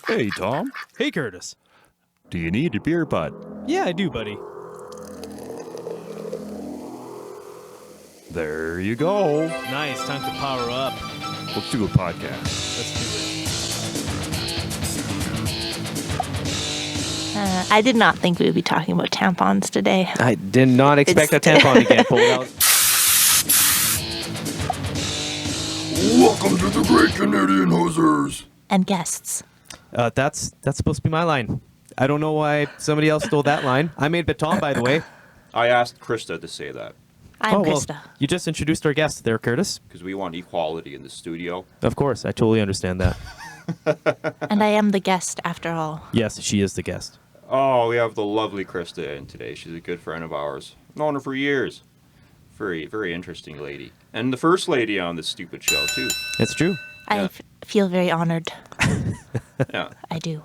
Hey, Tom. Hey, Curtis. Do you need a beer butt? Yeah, I do, buddy. There you go. Nice. Time to power up. Let's do a podcast. Let's do I did not think we would be talking about tampons today. I did not expect a tampon to get pulled out. Welcome to the Great Canadian Hosers. And guests. That's supposed to be my line. I don't know why somebody else stole that line. I made baton, by the way. I asked Christa to say that I'm well, Christa. you just introduced our guest there, Curtis. because we want equality in the studio. Of course, I totally understand that. And I am the guest after all. Yes, she is the guest. Oh, we have the lovely Christa in today. She's a good friend of ours. Known her for years. Very, very interesting lady. And the first lady on this stupid show, too. It's true. I feel very honored. Yeah. I do.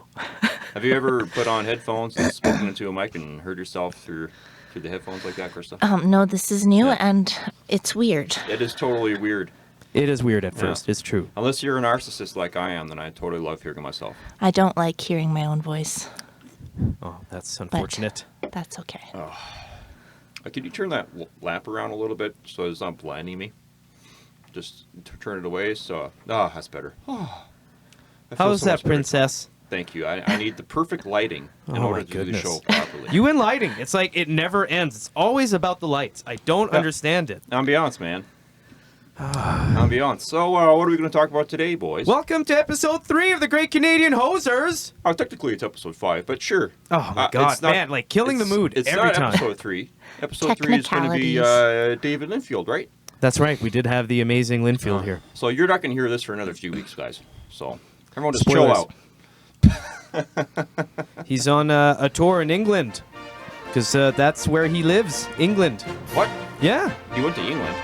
Have you ever put on headphones and spoken into a mic and heard yourself through the headphones like that, Christa? No, this is new Yeah. and it's weird. It is totally weird. It is weird at first. It's true. Unless you're a narcissist like I am, then I totally love hearing myself. I don't like hearing my own voice. Oh, that's unfortunate. That's okay. Could you turn that lamp around a little bit so it's not blinding me? Just turn it away so... that's better. How's that, princess? Thank you. I need the perfect lighting in Oh, order my to do the goodness. show properly. You and lighting. It's like it never ends. It's always about the lights. I don't understand it. Ambiance, man. Ambiance. So, what are we going to talk about today, boys? Welcome to episode 3 of the Great Canadian Hosers. Technically it's episode 5, but sure. Oh my God, it's not- man! Like killing the mood It's every not time. episode 3. Episode 3 is going to be David Linfield, right? That's right. We did have the amazing Linfield here. So you're not going to hear this for another few weeks, guys. So everyone just Spoilers. chill out. He's on a tour in England because that's where he lives. England. What? Yeah, He went to England.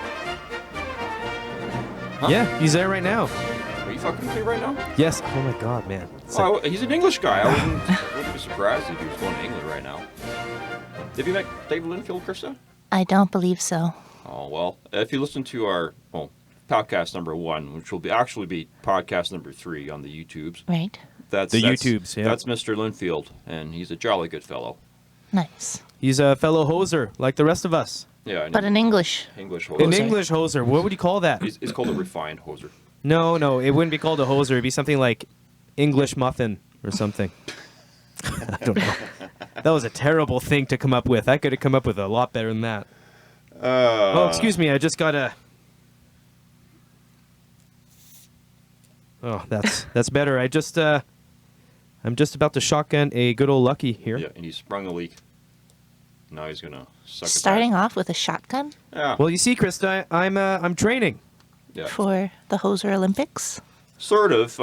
Huh? yeah. He's there right now. Are you fucking with me right now? Yes. Oh my God, man. It's like- He's an English guy. I wouldn't be surprised if he was going to England right now. Have you met David Linfield, Christa? I don't believe so. Oh, well, if you listen to our podcast number 1, which will actually be podcast number 3 on the YouTubes. Right? That's YouTubes, yeah. That's Mr. Linfield, and he's a jolly good fellow. Nice. He's a fellow hoser like the rest of us. Yeah, But in English. English An hoser. English hoser. What would you call that? It's called a refined hoser. No, it wouldn't be called a hoser. It'd be something like English muffin or something. I don't know. That was a terrible thing to come up with. I could have come up with a lot better than that. Oh, excuse me. I just got a... Oh, that's better. I'm just about to shotgun a good old Lucky here. Yeah, and he sprung a leak. Now he's gonna suck it Starting back. off with a shotgun Yeah. Well, you see, Christa, I'm training. Yeah. for the Hoser Olympics. Sort of.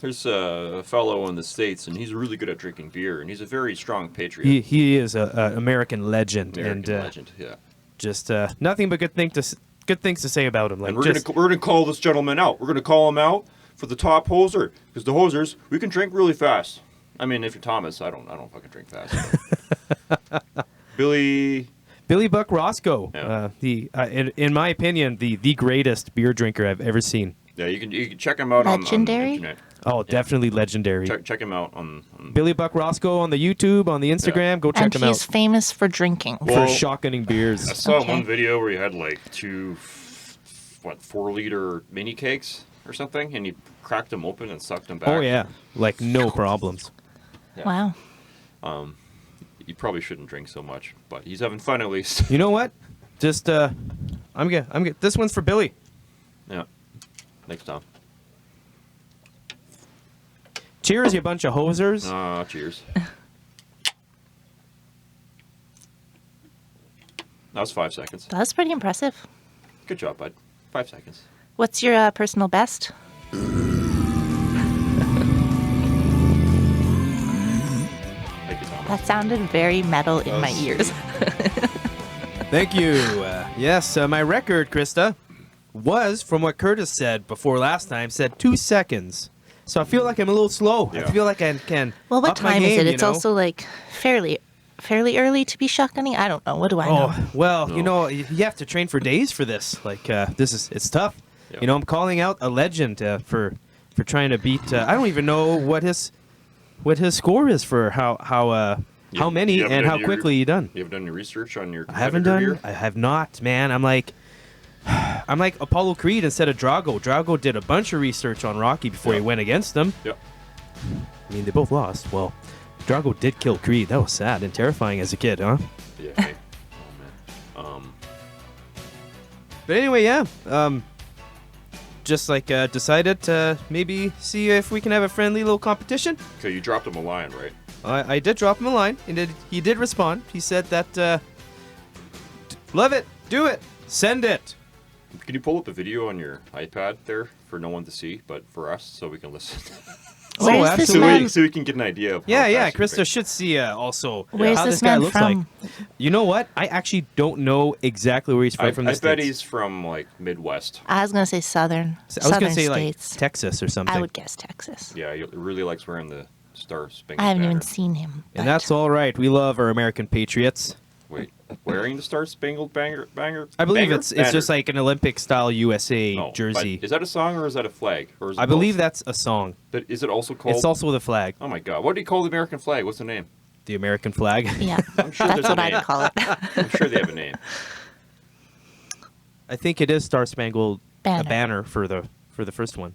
There's a fellow in the States, and he's really good at drinking beer, and he's a very strong patriot. He is a American legend, American and legend, yeah. just nothing but good things to say about him. Like And we're just, gonna call this gentleman out. We're gonna call him out for the top hoser, because the hosers, we can drink really fast. I mean, if you're Thomas, I don't fucking drink fast. Billy Buck Roscoe, Yeah. in my opinion, the greatest beer drinker I've ever seen. Yeah, you can check him out on the Legendary? internet. Oh, definitely legendary. Check him out on Billy Buck Roscoe on the YouTube, on the Instagram. Go check And him he's out famous for drinking. Well, for shotgunning I beers. saw Okay. one video where he had like 4-liter mini cakes or something, and he cracked them open and sucked them back. Oh yeah, like no problems. Wow. You probably shouldn't drink so much, but he's having fun at least. You know what? Just I'm good. This one's for Billy. Yeah. Thanks, Tom. Cheers, you bunch of hosers. Cheers. That was 5 seconds. That was pretty impressive. Good job, bud. 5 seconds. What's your personal best? Thank you, Tom. That sounded very metal in my ears. Thank you. Yes, my record, Christa, was, from what Curtis said before last time, said 2 seconds. So I feel like I'm a little slow. Yeah. I feel like I can. Well, what up my time is game, it? you It's know? also like fairly early to be shotgunning. I don't know. What do I know? Oh well, No. you know, you have to train for days for this. Like it's tough. Yeah. You know, I'm calling out a legend for trying to beat. I don't even know what his what his score is for how many you haven't and done how your- quickly he done. You haven't done any research on your I haven't competitor done. here? I have not, man. I'm like Apollo Creed instead of Drago. Drago did a bunch of research on Rocky before he Yep. went against him. Yep. I mean, they both lost. Well, Drago did kill Creed. That was sad and terrifying as a kid, huh? Yeah. Hey. Oh man. But anyway, yeah. Just like decided to maybe see if we can have a friendly little competition. Okay, you dropped him a line, right? I did drop him a line. He did respond. He said that, love it, do it, send it. Can you pull up a video on your iPad there for no one to see, but for us, so we can listen? Where's this absolutely. man? So we can get an idea of. Yeah, how yeah. fast you're Krista should see also Where's how this this guy man looks from? like. You know what? I actually don't know exactly where he's from. I From the bet States. he's from like Midwest. I was gonna say southern. I was southern gonna say states. like Texas or something. I would guess Texas. Yeah, he really likes wearing the Star Spangled I haven't Banner. even seen him. but- And that's all right. We love our American patriots. Wait, wearing the Star Spangled Banger? I believe Banger? it's Banner. just like an Olympic style USA No, but jersey. Is that a song or is that a flag? Or is it I believe both? that's a song. But is it also called? It's also the flag, Oh my God! What do you call the American flag? What's the name? the American flag. Yeah, I'm sure that's there's a what I'd name. call it. I'm sure they have a name. I think it is Star Spangled Banner. for the first one.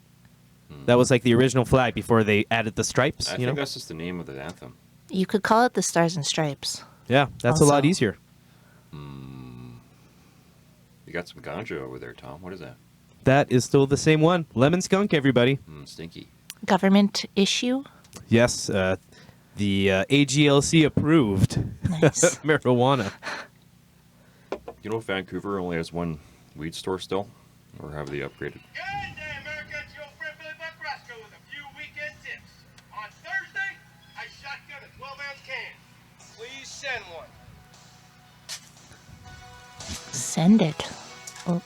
That was like the original flag before they added the stripes. I you think know. that's just the name of the anthem. You could call it the Stars and Stripes. Yeah, that's a lot Also- easier. You got some ganja over there, Tom. What is that? That is still the same one. Lemon skunk, everybody. Stinky. Government issue. Yes, the AGLC approved Nice. marijuana. You know Vancouver only has one weed store still? Or have they upgraded? Good day, America. It's your friend Billy Buck Roscoe with a few weekend tips. On Thursday, I shotgun a 12-ounce can. Please send one. Send it. Oh,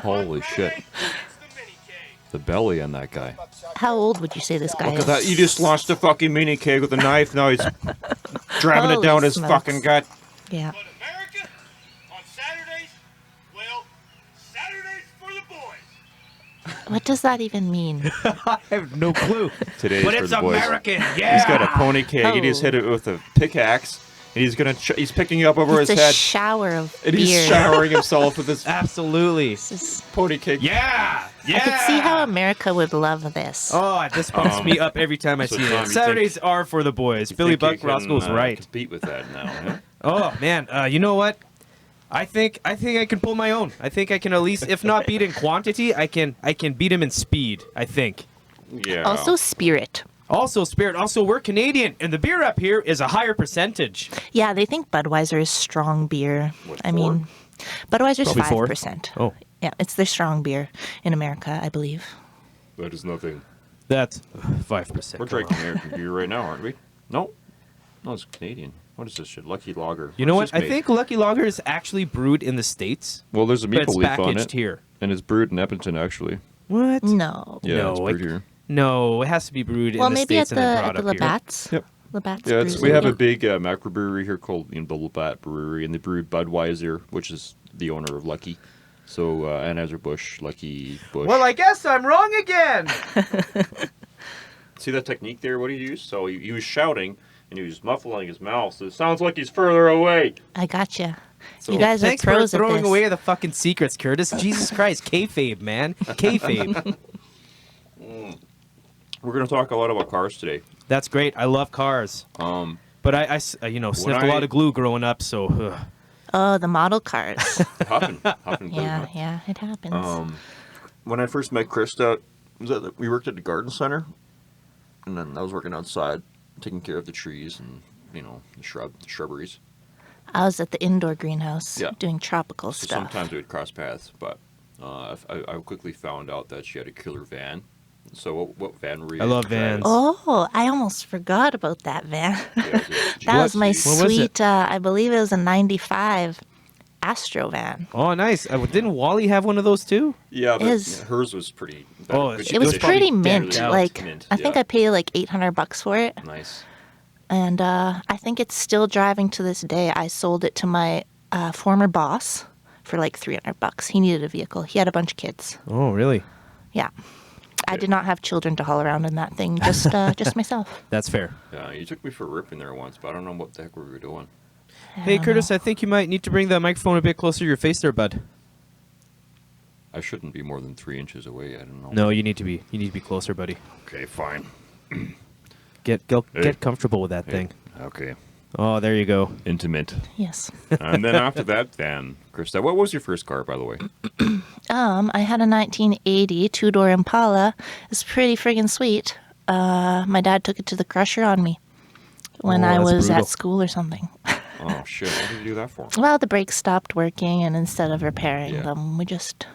Holy shit. It's the mini keg. The belly on that guy. how old would you say this guy Look is? at that. You just launched a fucking mini keg with a knife. Now he's driving it Holy down his smokes. fucking gut. Yeah. But America, on Saturdays, well, Saturdays for the boys. What does that even mean? I have no clue. Today's But for it's the boys. American, yeah. He's got a pony keg. He just Oh. hit it with a pickaxe. And he's gonna. He's picking it up over It's his a head. shower of And beer. he's showering himself with this Absolutely. This is- pony keg. Yeah. Yeah. I could see how America would love this. Oh, this pumps me up every time I so see Tom, it. you Saturdays are for the boys. You Billy think you Buck Roscoe's can, right. Compete with that now. Huh? Oh man, you know what? I think I can pull my own. I think I can at least, if not beat in quantity, I can beat him in speed. I think. Yeah. Also, spirit. Also, Spirit. Also, we're Canadian, and the beer up here is a higher percentage. Yeah, they think Budweiser is strong beer. What, I mean, Budweiser's Probably 4? 5%. Oh, Yeah, it's their strong beer in America, I believe. that is nothing. that's 5%. We're drinking American beer right now, aren't we? No. No, it's Canadian. What is this shit? Lucky Lager. You know What's what? I this made? think Lucky Lager is actually brewed in the States, Well, there's a but it's maple leaf on packaged it, here. and it's brewed in Edmonton, actually. What? No. Yeah, No, it's like- brewed here. No, it has to be brewed Well, in the maybe at States and then the brought up here. Labatt's. Yep. Labatt's Yeah, brews we it. have a big microbrewery here called the Labatt Brewery, and they brew Budweiser, which is the owner of Lucky. So Anheuser-Busch, Lucky, Busch. Well, I guess I'm wrong again. See that technique there? What do you use? So he was shouting, and he was muffling his mouth, so it sounds like he's further away. I gotcha. So- You guys Thanks are pros for at throwing this. away the fucking secrets, Curtis. Jesus Christ, kayfabe, man, kayfabe. We're going to talk a lot about cars today. That's great. I love cars, but I sniffed a lot of glue growing up, so. Oh, the model cars. Hopping yeah, yeah, it happens. When I first met Christa, we worked at the garden center, and then I was working outside, taking care of the trees and the shrubberies. I was at the indoor greenhouse Yeah. doing tropical So stuff. sometimes we would cross paths, but I quickly found out that she had a killer van. So what van were you? I love driving? vans. Oh, I almost forgot about that van. Yeah, That was my What was sweet, it? I believe it was a 95 Astro van. Oh, nice. Didn't Wally have one of those too? Yeah, but Is- hers was pretty. Oh, good it It was was condition. pretty probably mint. decked out. Like, Mint, I think yeah. I paid like $800 for it. Nice. And I think it's still driving to this day. I sold it to my former boss for like $300. He needed a vehicle. He had a bunch of kids. Oh, really? Yeah. I did not have children to haul around in that thing. Just myself. That's fair. Yeah, you took me for a rip in there once, but I don't know what the heck we were doing. Hey, Curtis, I think you might need to bring that microphone a bit closer to your face there, bud. I shouldn't be more than 3 inches away. I don't know. No, you need to be closer, buddy. Okay, fine. Get comfortable with that thing. Okay. Oh, there you go. Intimate. Yes. And then after that, then, Christa, what was your first car, by the way? I had a 1980 two-door Impala. It's pretty friggin' sweet. My dad took it to the crusher on me when Oh, I that's was brutal. at school or something. Oh, shit. What did you do that for? Well, the brakes stopped working, and instead of repairing Yeah. them, we just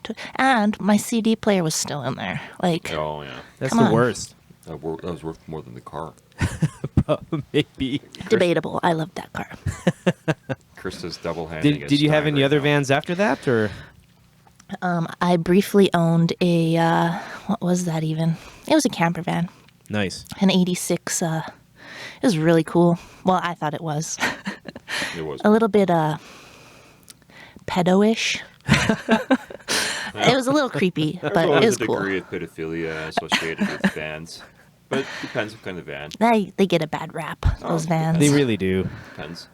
took. And my CD player was still in there. Like, Oh, yeah. That's Come the on. worst. That was worth more than the car. Maybe. debatable. I loved that car. Christa's double-handing. Did you have any other vans after that, or? I briefly owned a. What was that even? It was a camper van. Nice. An 86. It was really cool. Well, I thought it was. It was. A little bit pedo-ish. It was a little creepy, but There's it always was a cool. degree of pedophilia associated with vans. But it depends what kind of van. They get a bad rap, those vans. They really do. Depends.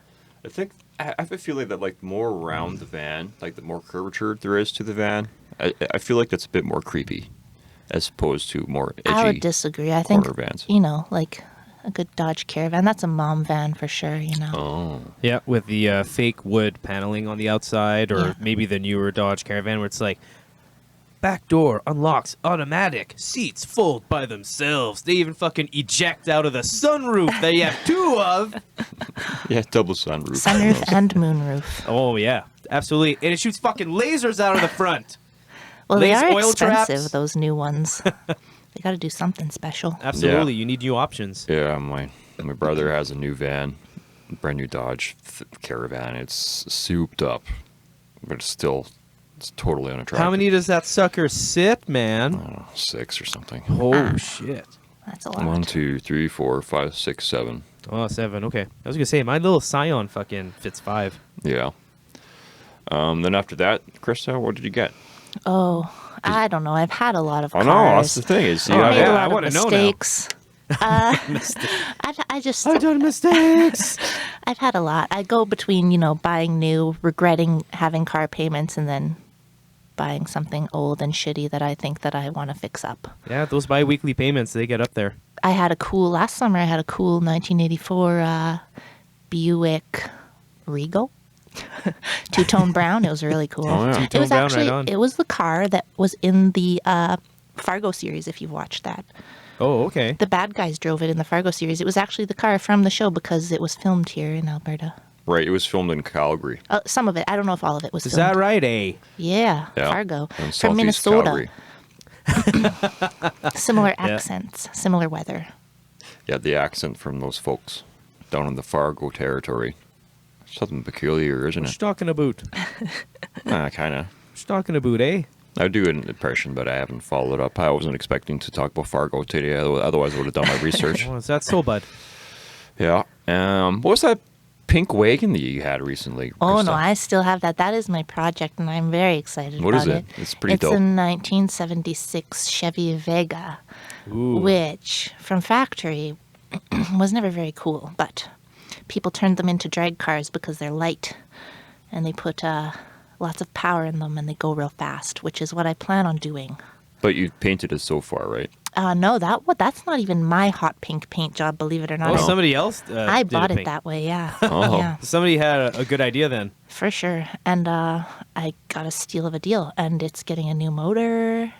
I think I have a feeling that like the more around the van, like the more curvature there is to the van, I feel like that's a bit more creepy, as opposed to more edgy. I would disagree. I think, corner vans. like a good Dodge Caravan. That's a mom van for sure, Oh, Yeah, with the fake wood paneling on the outside, or Yeah. maybe the newer Dodge Caravan where it's like, back door unlocks automatic, seats fold by themselves. They even fucking eject out of the sunroof that you have two of. yeah, double sunroof. Sunroof and moonroof. Oh, yeah, absolutely. And it shoots fucking lasers out of the front. Well, they Lays are oil expensive, traps. those new ones. They got to do something special. Absolutely, you need new options. Yeah, my brother has a new van, brand new Dodge Caravan. It's souped up, but it's totally unattractive. How many does that sucker sit, I man? don't know, 6 or something. Oh, shit. That's a lot. 1, 2, 3, 4, 5, 6, 7. Oh, 7, okay. I was going to say, my little Scion fucking fits 5. Yeah. Then after that, Christa, what did you get? Oh, I don't know. I've had a lot of Oh cars. no, that's the thing. Is Oh, I made yeah, a I lot of wanna know now. mistakes. I just I've done mistakes. I've had a lot. I go between buying new, regretting having car payments, and then buying something old and shitty that I think that I want to fix up. Yeah, those bi-weekly payments, they get up there. Last summer I had a cool 1984 Buick Regal. Two-tone brown. It was really cool. Oh, yeah. It Two-tone was brown, actually right on. it was the car that was in the Fargo series, if you've watched that. Oh, okay. The bad guys drove it in the Fargo series. It was actually the car from the show because it was filmed here in Alberta. Right, it was filmed in Calgary. Some of it. I don't know if all of it was Is filmed. that right, eh? Yeah, Yeah. Fargo. In From Southeast Minnesota. Calgary. Similar accents, similar weather. Yeah, the accent from those folks down in the Fargo territory. Something peculiar, isn't What you it? talking about? Kind of. What you talking about, eh? I do an impression, but I haven't followed up. I wasn't expecting to talk about Fargo today. Otherwise, I would have done my research. Oh, is that so, bud? Yeah. What was that pink wagon that you had recently? Oh no, Christa? I still have that. That is my project, and I'm very excited What about is it? It's pretty dope. It's a 1976 Chevy Vega, Ooh. which from factory was never very cool, but people turned them into drag cars because they're light, and they put lots of power in them, and they go real fast, which is what I plan on doing. But you've painted it so far, right? No, that's not even my hot pink paint job, believe it or not. Oh, somebody else I did bought a it pink. that way, yeah. Oh. Yeah. Somebody had a good idea then. For sure. And I got a steal of a deal, and it's getting a new motor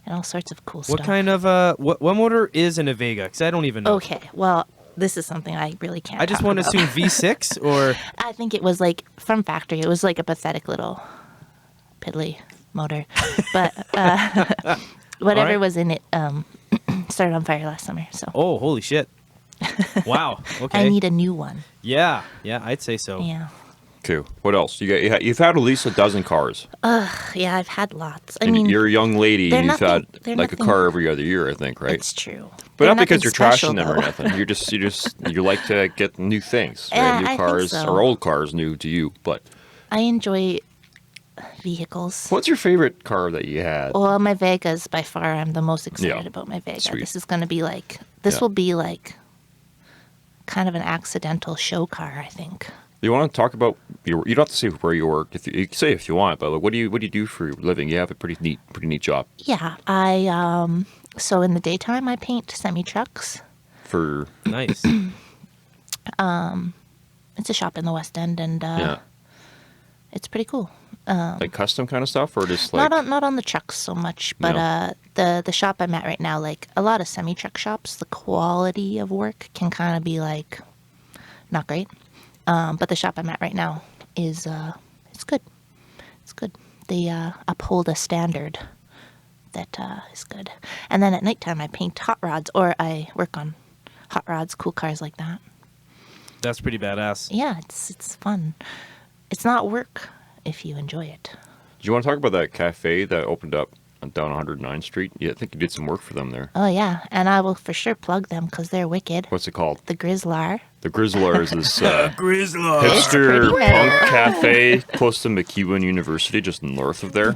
and all sorts of cool What stuff. kind of what motor is in a Vega? Because I don't even know. Okay, well, this is something I really can't I just talk want to about. assume V6 or I think it was like from factory. It was like a pathetic little piddly motor. But whatever right. was in it started on fire last summer. So oh, holy shit! Wow. Okay. I need a new one. yeah, I'd say so. Yeah. Cool. What else? You've had at least a dozen cars. Yeah, I've had lots. I And mean, you're a young lady. they're You've nothing- had they're like nothing- a car every other year, I think, right? it's true. But They're not because nothing you're special, trashing them or though. nothing. You like to get new things. Right? Yeah, I New think cars so. or old cars new to you. But I enjoy vehicles. What's your favorite car that you had? Well, my Vegas, by far, I'm the most excited Yeah. about my Vega. Sweet. This is going to be like, this Yeah. will be like kind of an accidental show car, I think. You want to talk about your? You don't have to say where you work. If you can say if you want, but like, what do you do for your living? You have a pretty neat job. Yeah, so in the daytime, I paint semi-trucks. For Nice. It's a shop in the West End, and yeah, it's pretty cool. like custom kind of stuff, or just like Not on the trucks so much, but the shop I'm at right now, like a lot of semi-truck shops, the quality of work can kind of be like not great. But the shop I'm at right now is it's good. It's good. They uphold a standard that is good. And then at nighttime I paint hot rods, or I work on hot rods, cool cars like that. That's pretty badass. Yeah, it's fun. It's not work if you enjoy it. Do you want to talk about that cafe that opened up down 109th Street? Yeah, I think you did some work for them there. Oh yeah, and I will for sure plug them because they're wicked. What's it called? The Grizzlar. The Grizzler is this Grizzler. hipster pretty metal. punk cafe close to McEwen University, just north of there.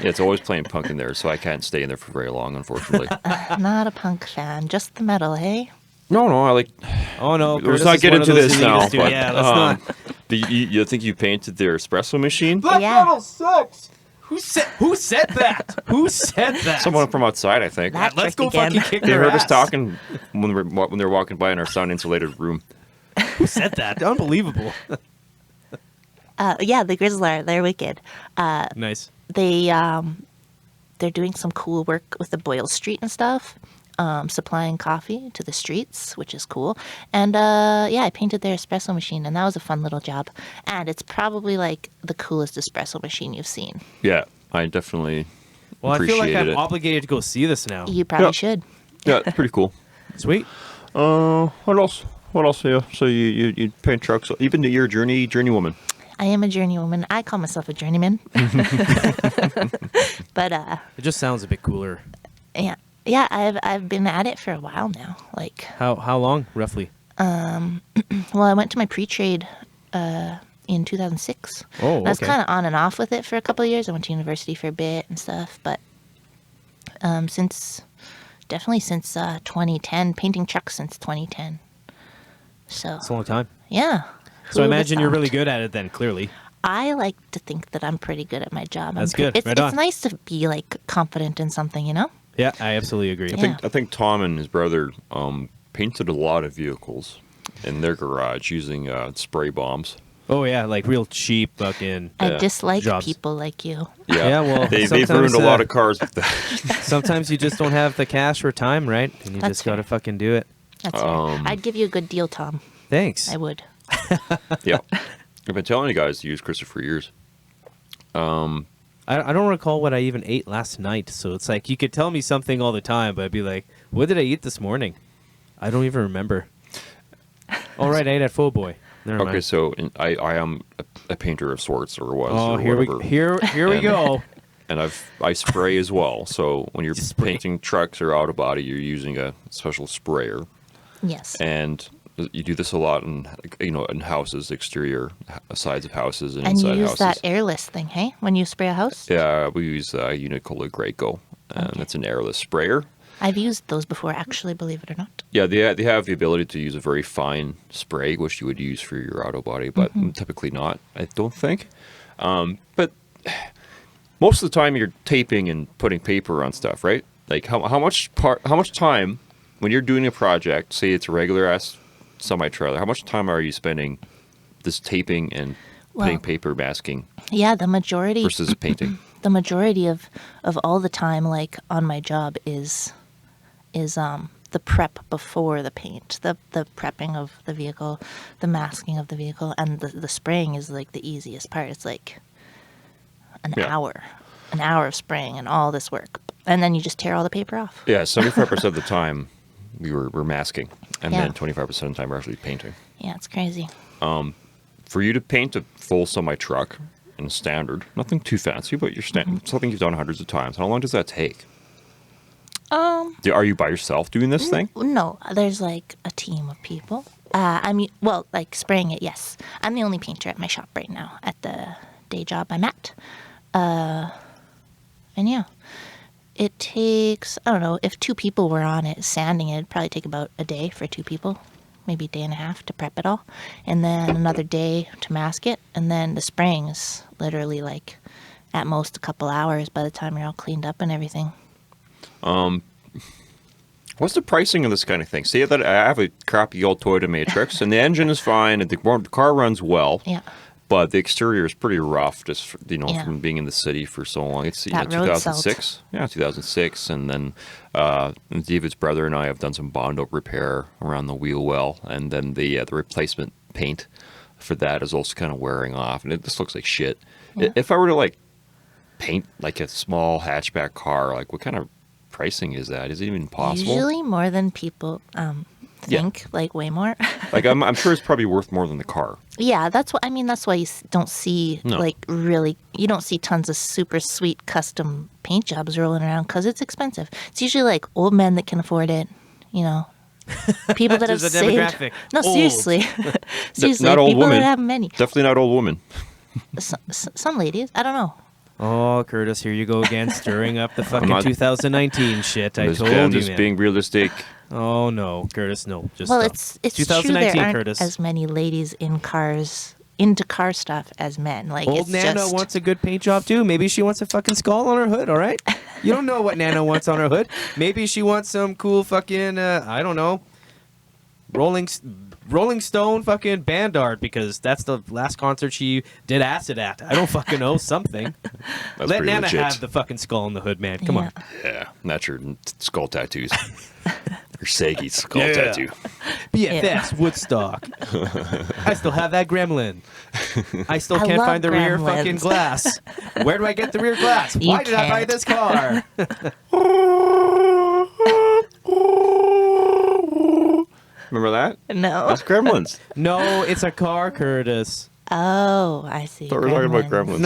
Yeah, it's always playing punk in there, so I can't stay in there for very long, unfortunately. Not a punk fan, just the metal, hey? No, I like. Oh no, Let's Curtis not is get one of into those this now. elitists, dude. But, Yeah, let's not. Do you think you painted their espresso machine? Yeah. sucks. Who said that? Who said that? Someone from outside, I think. That Let's go trick again. fucking kick They their heard ass. us talking when they were walking by in our sound-insulated room. Who said that? Unbelievable. Yeah, the Grizzlar, they're wicked. Nice. They're doing some cool work with the Boyle Street and stuff, supplying coffee to the streets, which is cool. And yeah, I painted their espresso machine, and that was a fun little job. And it's probably like the coolest espresso machine you've seen. Yeah, I definitely Well, I feel like appreciated I'm it. obligated to go see this now. You probably Yeah. should. Yeah, it's pretty cool. Sweet. What else? What else? Yeah. So you paint trucks. Even you're a journeywoman. I am a journeywoman. I call myself a journeyman. But It just sounds a bit cooler. yeah, I've been at it for a while now. Like, How long, roughly? well, I went to my pre-trade in 2006. Oh, I was okay. kind of on and off with it for a couple of years. I went to university for a bit and stuff, but since 2010, painting trucks since 2010. So It's a long time. yeah. So I Who would've imagine you're thought? really good at it then, clearly. I like to think that I'm pretty good at my job. That's good. It's, Right it's on. nice to be like confident in something, you know? Yeah, I absolutely agree. Yeah. I think Tom and his brother painted a lot of vehicles in their garage using spray bombs. Oh, yeah, like real cheap fucking... I Yeah. dislike Jobs. people like you. Yeah, well, they've sometimes, ruined a lot of cars with that. Sometimes you just don't have the cash or time, right? And you That's just got to fair. fucdon't do it. That's right. I'd give you a good deal, Tom. Thanks. I would. Yeah, I've been telling you guys to use Christa for years. I don't recall what I even ate last night, so it's like you could tell me something all the time, but I'd be like, what did I eat this morning? I don't even remember. All right, I ate at Faux Boy. Never Okay, mind. so I am a painter of sorts, or was. Oh, or here we whatever. here we And- go. And I spray as well. So when you're You spray. painting trucks or autobody, you're using a special sprayer, Yes. and you do this a lot in in houses, exterior sides of houses and And you inside use houses. that airless thing, hey? When you spray a house? Yeah, we use a unit called a Graco, and Okay. it's an airless sprayer. I've used those before, actually, believe it or not. Yeah, they have the ability to use a very fine spray, which you would use for your auto body, but typically not, I don't think. But most of the time you're taping and putting paper on stuff, right? Like how much time when you're doing a project, say it's a regular ass semi-trailer, how much time are you spending this taping and putting Well- paper masking Yeah, the majority versus painting? the majority of all the time, like on my job, is the prep before the paint, the prepping of the vehicle, the masking of the vehicle, and the spraying is like the easiest part. It's like an hour of spraying and all this work, and then you just tear all the paper off. Yeah, 75% of the time we're masking, and Yeah. then 25% of the time we're actually painting. Yeah, it's crazy. For you to paint a full semi-truck in standard, nothing too fancy, but something you've done hundreds of times, how long does that take? Are you by yourself doing this thing? No, there's like a team of people. I mean, well, like spraying it, yes. I'm the only painter at my shop right now at the day job I'm at. And yeah, it takes, I don't know, if 2 people were on it sanding it, it'd probably take about a day for 2 people, maybe a day and a half to prep it all. And then another day to mask it. And then the spraying is literally like at most a couple hours by the time you're all cleaned up and everything. What's the pricing of this kind of thing? Say that I have a crappy old Toyota Matrix, and the engine is fine, and the car runs well. Yeah. But the exterior is pretty rough, just Yeah. from being in the city for so long. It's That road 2006, 2006, and then David's brother and I have done some Bondo repair around the wheel well, and then the replacement paint for that is also kind of wearing off, and it just looks like shit. Yeah. If I were to like paint like a small hatchback car, like what kind of pricing is that? Is it even possible? Usually more than people think, like way more. Like I'm sure it's probably worth more than the car. Yeah, that's what I mean. That's why you don't see No. like really. You don't see tons of super sweet custom paint jobs rolling around because it's expensive. It's usually like old men that can afford it. You know, people that have There's a saved. demographic. No, Old. seriously, seriously, Not old people women. that have money. Definitely not old women. Some ladies, I don't know. Oh, Curtis, here you go again, stirring up the fucking not- 2019 shit. I told I'm you, just man. being realistic. Oh no, Curtis, no. Just Well, stop. it's true 2019, there aren't Curtis. as many ladies in cars into car stuff as men. Like Old it's Nana just, wants a good paint job too. Maybe she wants a fucking skull on her hood. All right, you don't know what Nana wants on her hood. Maybe she wants some cool fucking I don't know, Rolling Stone fucking band art because that's the last concert she did acid at. I don't fucking know, something. That's Let pretty Nana legit. have the fucking skull on the hood, man. Come on. Yeah, not your skull tattoos. Your Saggy skull Yeah. tattoo. BFS Woodstock. I still have that gremlin. I still I can't love find the rear gremlins. fucking glass. Where do I get the rear glass? You Why did I buy can't. this car? Remember that? No. That's Gremlins. No, it's a car, Curtis. Oh, I see. Thought we were talking about Gremlins.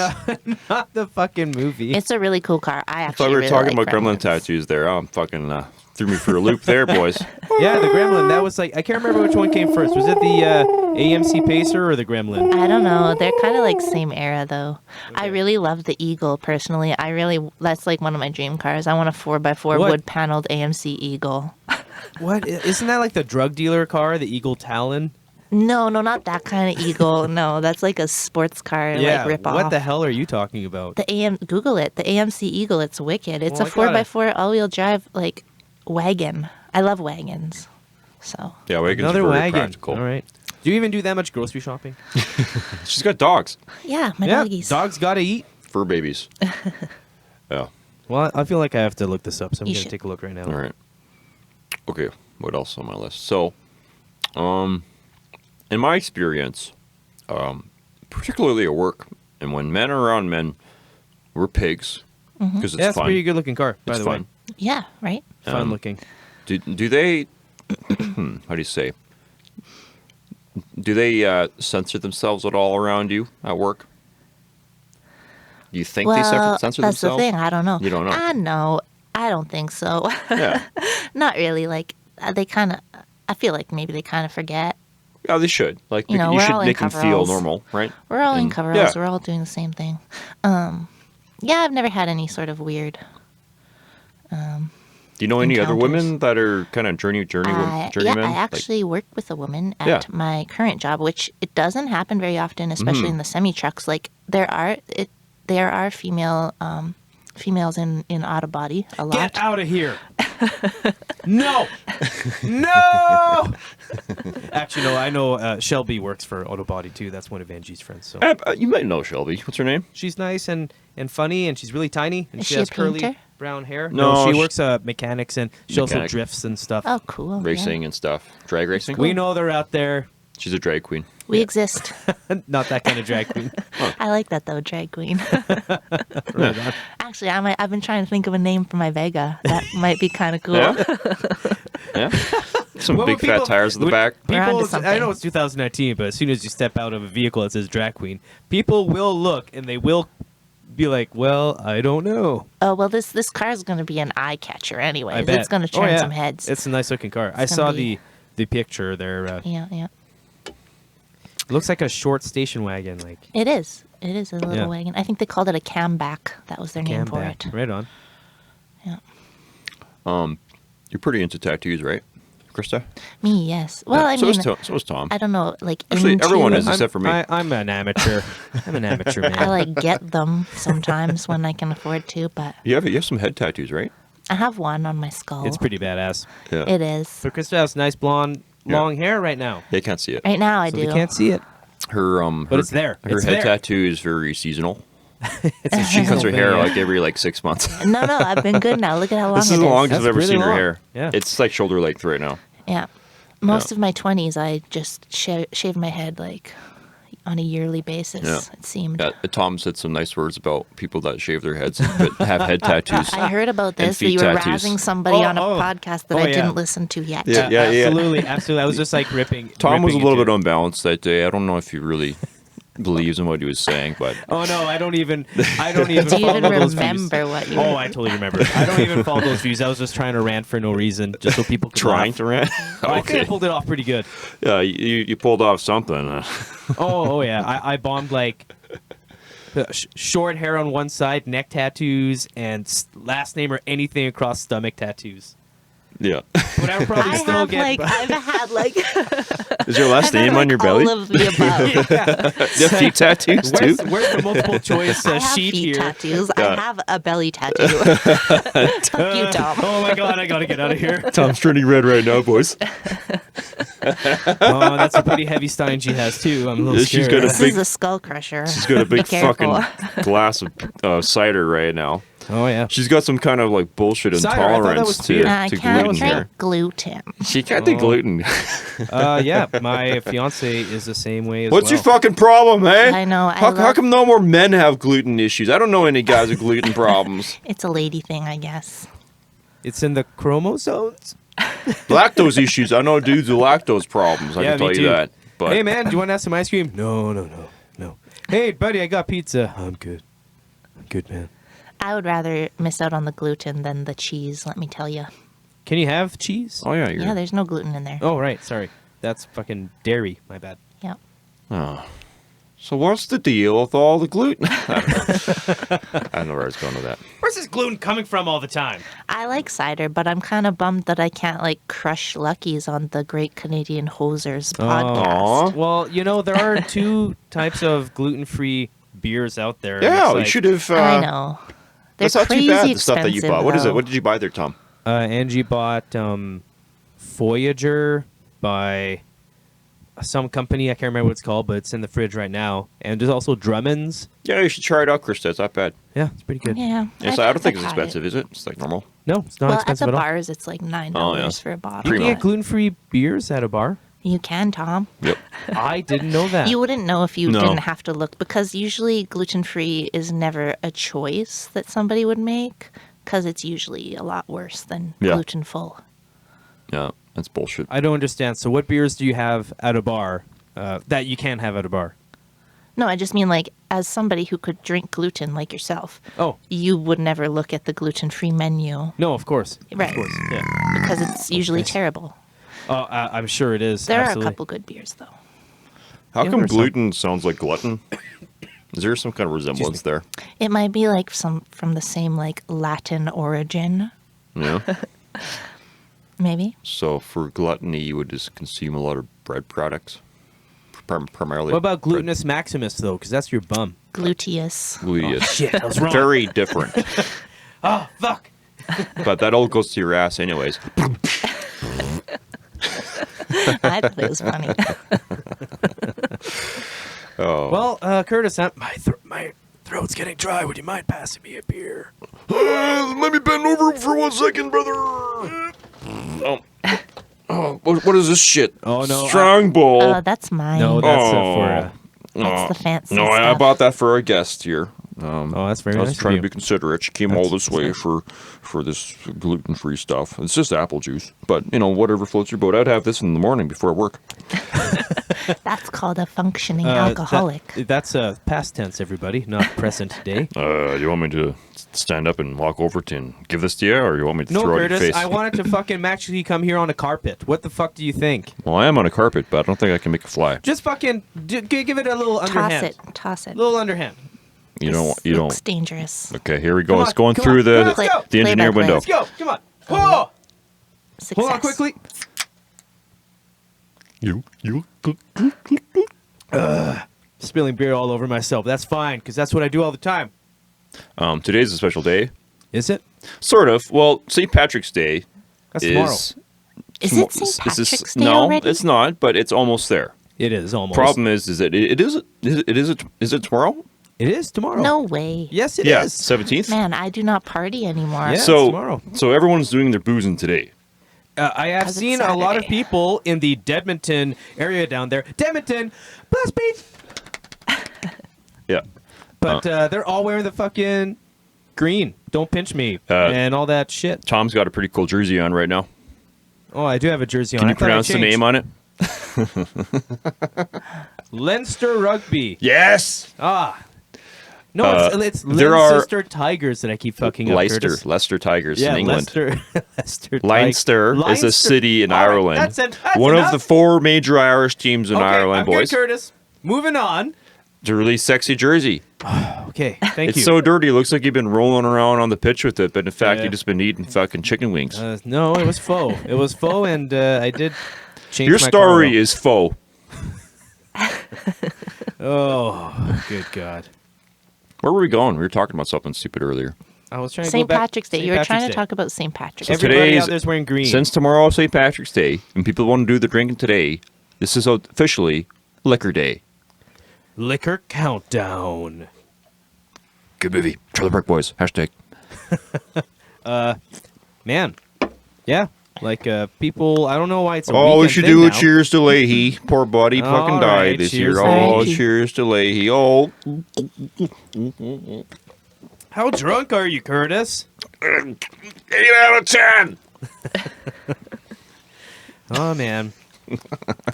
No, not the fucking movie. It's a really cool car. I I actually thought we were really talking like about Gremlin Gremlins. tattoos there. Oh, I'm fucking threw me for a loop there, boys. Yeah, the Gremlin. That was like, I can't remember which one came first. Was it the AMC Pacer or the Gremlin? I don't know. They're kind of like same era though. I really love the Eagle personally. That's like one of my dream cars. I want a 4x4 What? wood paneled AMC Eagle. What? Isn't that like the drug dealer car, the Eagle Talon? No, not that kind of Eagle. No, that's like a sports car like rip off. What the hell are you talking about? Google it. The AMC Eagle. It's wicked. It's Well, a I gotta- 4x4 all-wheel drive like wagon. I love wagons. So Yeah, Wagon's Another very wagon. practical. All right. Do you even do that much grocery shopping? She's got dogs. yeah, my Yeah, doggies. dogs gotta eat. Fur babies. Yeah. Well, I feel like I have to look this up, so I'm You gonna should. take a look right now. All right. Okay. What else on my list? So, in my experience, particularly at work, and when men are around men, we're pigs because Yeah, it's that's a fun. pretty good looking car, by It's the fun. way. Yeah, right. Fun looking. Do they? How do you say? Do they censor themselves at all around you at work? Do you think they Well, censor that's themselves? the thing. I don't know. You don't know. I know. I don't think so. Yeah. Not really. Like they kind of. I feel like maybe they kind of forget. Yeah, they should. Like You know, you we're should all in make them feel coveralls. normal, right? We're all in And- coveralls. yeah. We're all doing the same thing. Yeah, I've never had any sort of weird. Do you know any other encounters. women that are kind of journeymen? Yeah, I actually work with a woman at Yeah. my current job, which it doesn't happen very often, especially Mm-hmm. in the semi trucks. Like there are females in autobody a lot. Get out of here. No. No. Actually, no, I know Shelby works for Autobody too. That's one of Angie's friends. So You might know Shelby. What's her name? she's nice and funny, and she's really tiny, and Is she she has a curly painter? brown hair. No, she she- works mechanics, and she also Mechanic. drifts and stuff. Oh, cool. yeah. Racing and stuff. Drag racing. We know they're out there. She's a drag queen. We exist. Not that kind of drag queen. I like that though, drag queen. Right on. Actually, I've been trying to think of a name for my Vega. That might be kind of cool. Yeah. Yeah. Some What big would people- fat tires in the would- back. We're onto People, I something. know it's 2019, but as soon as you step out of a vehicle that says drag queen, people will look and they will be like, "Well, I don't know." Oh well, this car is going to be an eye catcher anyway. I bet It's going to turn Oh, yeah. some heads. It's a nice looking car. I It's saw gonna be- the picture there. Yeah. It looks like a short station wagon, like It is. It is a little Yeah. wagon. I think they called it a camback. That was their name for Camback. it. Right on. Yeah. You're pretty into tattoos, right, Krista? Me, yes. Well, Yeah, I so mean, is Tom. I don't know, like Actually, into everyone is them. except for me. I'm an amateur. I'm an amateur man. I like get them sometimes when I can afford to, but You have some head tattoos, right? I have one on my skull. It's pretty badass. Yeah. It is. So Krista has nice blonde, long hair right now. They can't see it. Right now, I So do. they can't see it. Her But it's there. Her It's head there. tattoo is very seasonal. It's a She cuts her thing, hair yeah. like every 6 months. No, I've been good now. Look at how long This it is is. the longest That's I've ever really seen her long. hair. Yeah. It's like shoulder length right now. Yeah. Most of my 20s, I just shave my head like on a yearly basis, Yeah. it seemed. Yeah, Tom said some nice words about people that shave their heads but have head tattoos. I heard about And this, that feet you were tattoos. razzing somebody Oh, on a oh. podcast that Oh, I yeah. didn't listen to yet. Yeah. Absolutely. I was just like ripping. Tom was a ripping little into bit it. unbalanced that day. I don't know if he really believes in what he was saying, but Oh no, I don't even Do you follow even those views. remember what you Oh, I totally remember. I don't even follow those views. I was just trying to rant for no reason, just so people could trying laugh. to rant. Oh, I think I pulled it off pretty good. Yeah, you pulled off something. Oh yeah. I bombed like short hair on one side, neck tattoos, and last name or anything across stomach tattoos. Yeah. But I would probably still get. I've had like Is your last I've had, name on like, your belly? all of the above. You have feet tattoos too? Where's the multiple choice I have sheet feet here? tattoos. I have a belly tattoo. Fuck you, Tom. Oh my god, I gotta get out of here. Tom's turning red right now, boys. Oh, that's a pretty heavy stein she has too. I'm a little Yeah, she's scared. got a This big- is a skull crusher. She's got a Be big careful. fucking glass of cider right now. Oh yeah. She's got some kind of like bullshit Cider, I thought that intolerance was to, beer. I to can't gluten drink here. gluten. She can't do Oh. gluten. Yeah, my fiance is the same way as What's well. your fucking problem, eh? I know, I How love- come no more men have gluten issues? I don't know any guys with gluten problems. It's a lady thing, I guess. It's in the chromosomes. Lactose issues. I know dudes with lactose problems. I Yeah, can tell me you too. that. But Hey man, do you want to have some ice cream? No. Hey buddy, I got pizza. I'm good. I'm good, man. I would rather miss out on the gluten than the cheese, let me tell you. Can you have cheese? oh yeah, you're. Yeah, there's no gluten in there. Oh right, sorry. That's fucking dairy. My bad. Yeah. Oh. So what's the deal with all the gluten? I don't know where I was going with that. Where's this gluten coming from all the time? I like cider, but I'm kind of bummed that I can't like crush Luckies on the Great Canadian Hosers podcast. Aw. Well, you know there are two types of gluten-free beers out there. and Yeah, it's you like, should have. I know. They're That's not crazy too bad. The stuff that you expensive, bought. What is it? though. What did you buy there, Tom? Angie bought Voyager by some company. I can't remember what it's called, but it's in the fridge right now. And there's also Drummond's. Yeah, you should try it out, Krista. It's not bad. Yeah, it's pretty good. Yeah. I don't think it's I've had expensive, is it? It's like normal. No, it's not Well, at expensive the at all. bars, it's like $9 Oh, yeah. for a bottle. You can Primo. get gluten-free beers at a bar. You can, Tom. Yep. I didn't know that. You wouldn't know if you No. didn't have to look, because usually gluten-free is never a choice that somebody would make, because it's usually a lot worse than Yeah. gluten-full. Yeah, that's bullshit. I don't understand. So what beers do you have at a bar that you can't have at a bar? No, I just mean like as somebody who could drink gluten like yourself, Oh, you would never look at the gluten-free menu no, of course. Right. Of course, yeah. because it's usually nice. terrible. Oh, I'm sure it is. There absolutely. are a couple good beers though. How Yeah, come there's some- gluten sounds like glutton? Is there some kind of resemblance there? It might be like some from the same like Latin origin, Yeah. maybe. So for gluttony, you would just consume a lot of bread products, primarily. What about bread. glutinous maximus, though? Because that's your bum. Gluteus. Gluteus. Shit, I was wrong. Very different. Oh, fuck. But that all goes to your ass, anyways. I thought it was funny. Oh. Well, Curtis, my throat's getting dry. Would you mind passing me a beer? Let me bend over for 1 second, brother. Oh, what is this shit? Oh, no, Strongbow. That's mine. No, that's Oh. for... That's the fancy No, I stuff. bought that for our guest here. Oh, that's very I was nice of trying you. to be considerate. She came all That's- this way for this gluten-free stuff. It's just apple juice, but whatever floats your boat. I'd have this in the morning before work. That's called a functioning That- alcoholic. that's past tense, everybody, not present day. You want me to stand up and walk over to and give this to you, or you want me to No, throw it in your Curtis, face? I wanted to fucking actually come here on a carpet. What the fuck do you think? Well, I am on a carpet, but I don't think I can make it fly. Just fucking give it a little Toss underhand. it. Toss it. Little underhand. You don't. This You looks don't. dangerous. Okay, here we go. Come It's on, going come through on. the Let's go. the engineer Play by play. window. Let's go. Come on. Oh! Success. Hold on quickly. You. Spilling beer all over myself. That's fine, because that's what I do all the time. Today's a special day. Is it? Sort of. Well, St. Patrick's Day That's tomorrow. is. Is it St. Patrick's Day no, already? it's not, but it's almost there. It is almost. Problem is that is it tomorrow? It is tomorrow. No way. Yes, it Yeah, is. 17th. Man, I do not party anymore. Yeah. So tomorrow. so everyone's doing their boozing today. I have 'Cause it's seen a lot of Saturday. people in the Dedmonton area down there. Dedmonton, bless me. Yeah. But they're all wearing the fucking green. Don't pinch me and all that shit. Tom's got a pretty cool jersey on right now. Oh, I do have a jersey on. Can I you thought I pronounce the changed. name on it? Leinster Rugby. Yes. Ah. No, it's there are- Leicester Tigers that I keep fucking up. Curtis. Leicester Tigers Yeah, in England. Leicester Leinster is a Leinster. city in All right, Ireland. that's One enough. of the 4 major Irish teams in Okay, Ireland, I'm boys. good, Curtis. Moving on. It's a really sexy jersey. Okay, thank It's you. so dirty. It looks like you've been rolling around on the pitch with it, but in fact, Yeah. you've just been eating fucking chicken wings. No, it was faux. It was faux, and I did change Your my story car, is faux. though. Oh, good God. Where were we going? We were talking about something stupid earlier. I was trying to go St. back. Patrick's Day. St. You were trying Patrick's to Day. talk about St. Patrick's So Day. Everybody today's- out there's wearing green. Since tomorrow St. Patrick's Day, and people want to do the drinking today, this is officially Liquor Day. Liquor countdown. Good movie. Trailer Park Boys. Hashtag. Man. Yeah. Like people, I don't know why it's a Oh, we weekend should thing do a now. cheers to Leahy. Poor buddy fucking All died right, this cheers year. to Oh, Leahy. cheers to Leahy. Oh, How drunk are you, Curtis? 8 out of 10. Oh, man.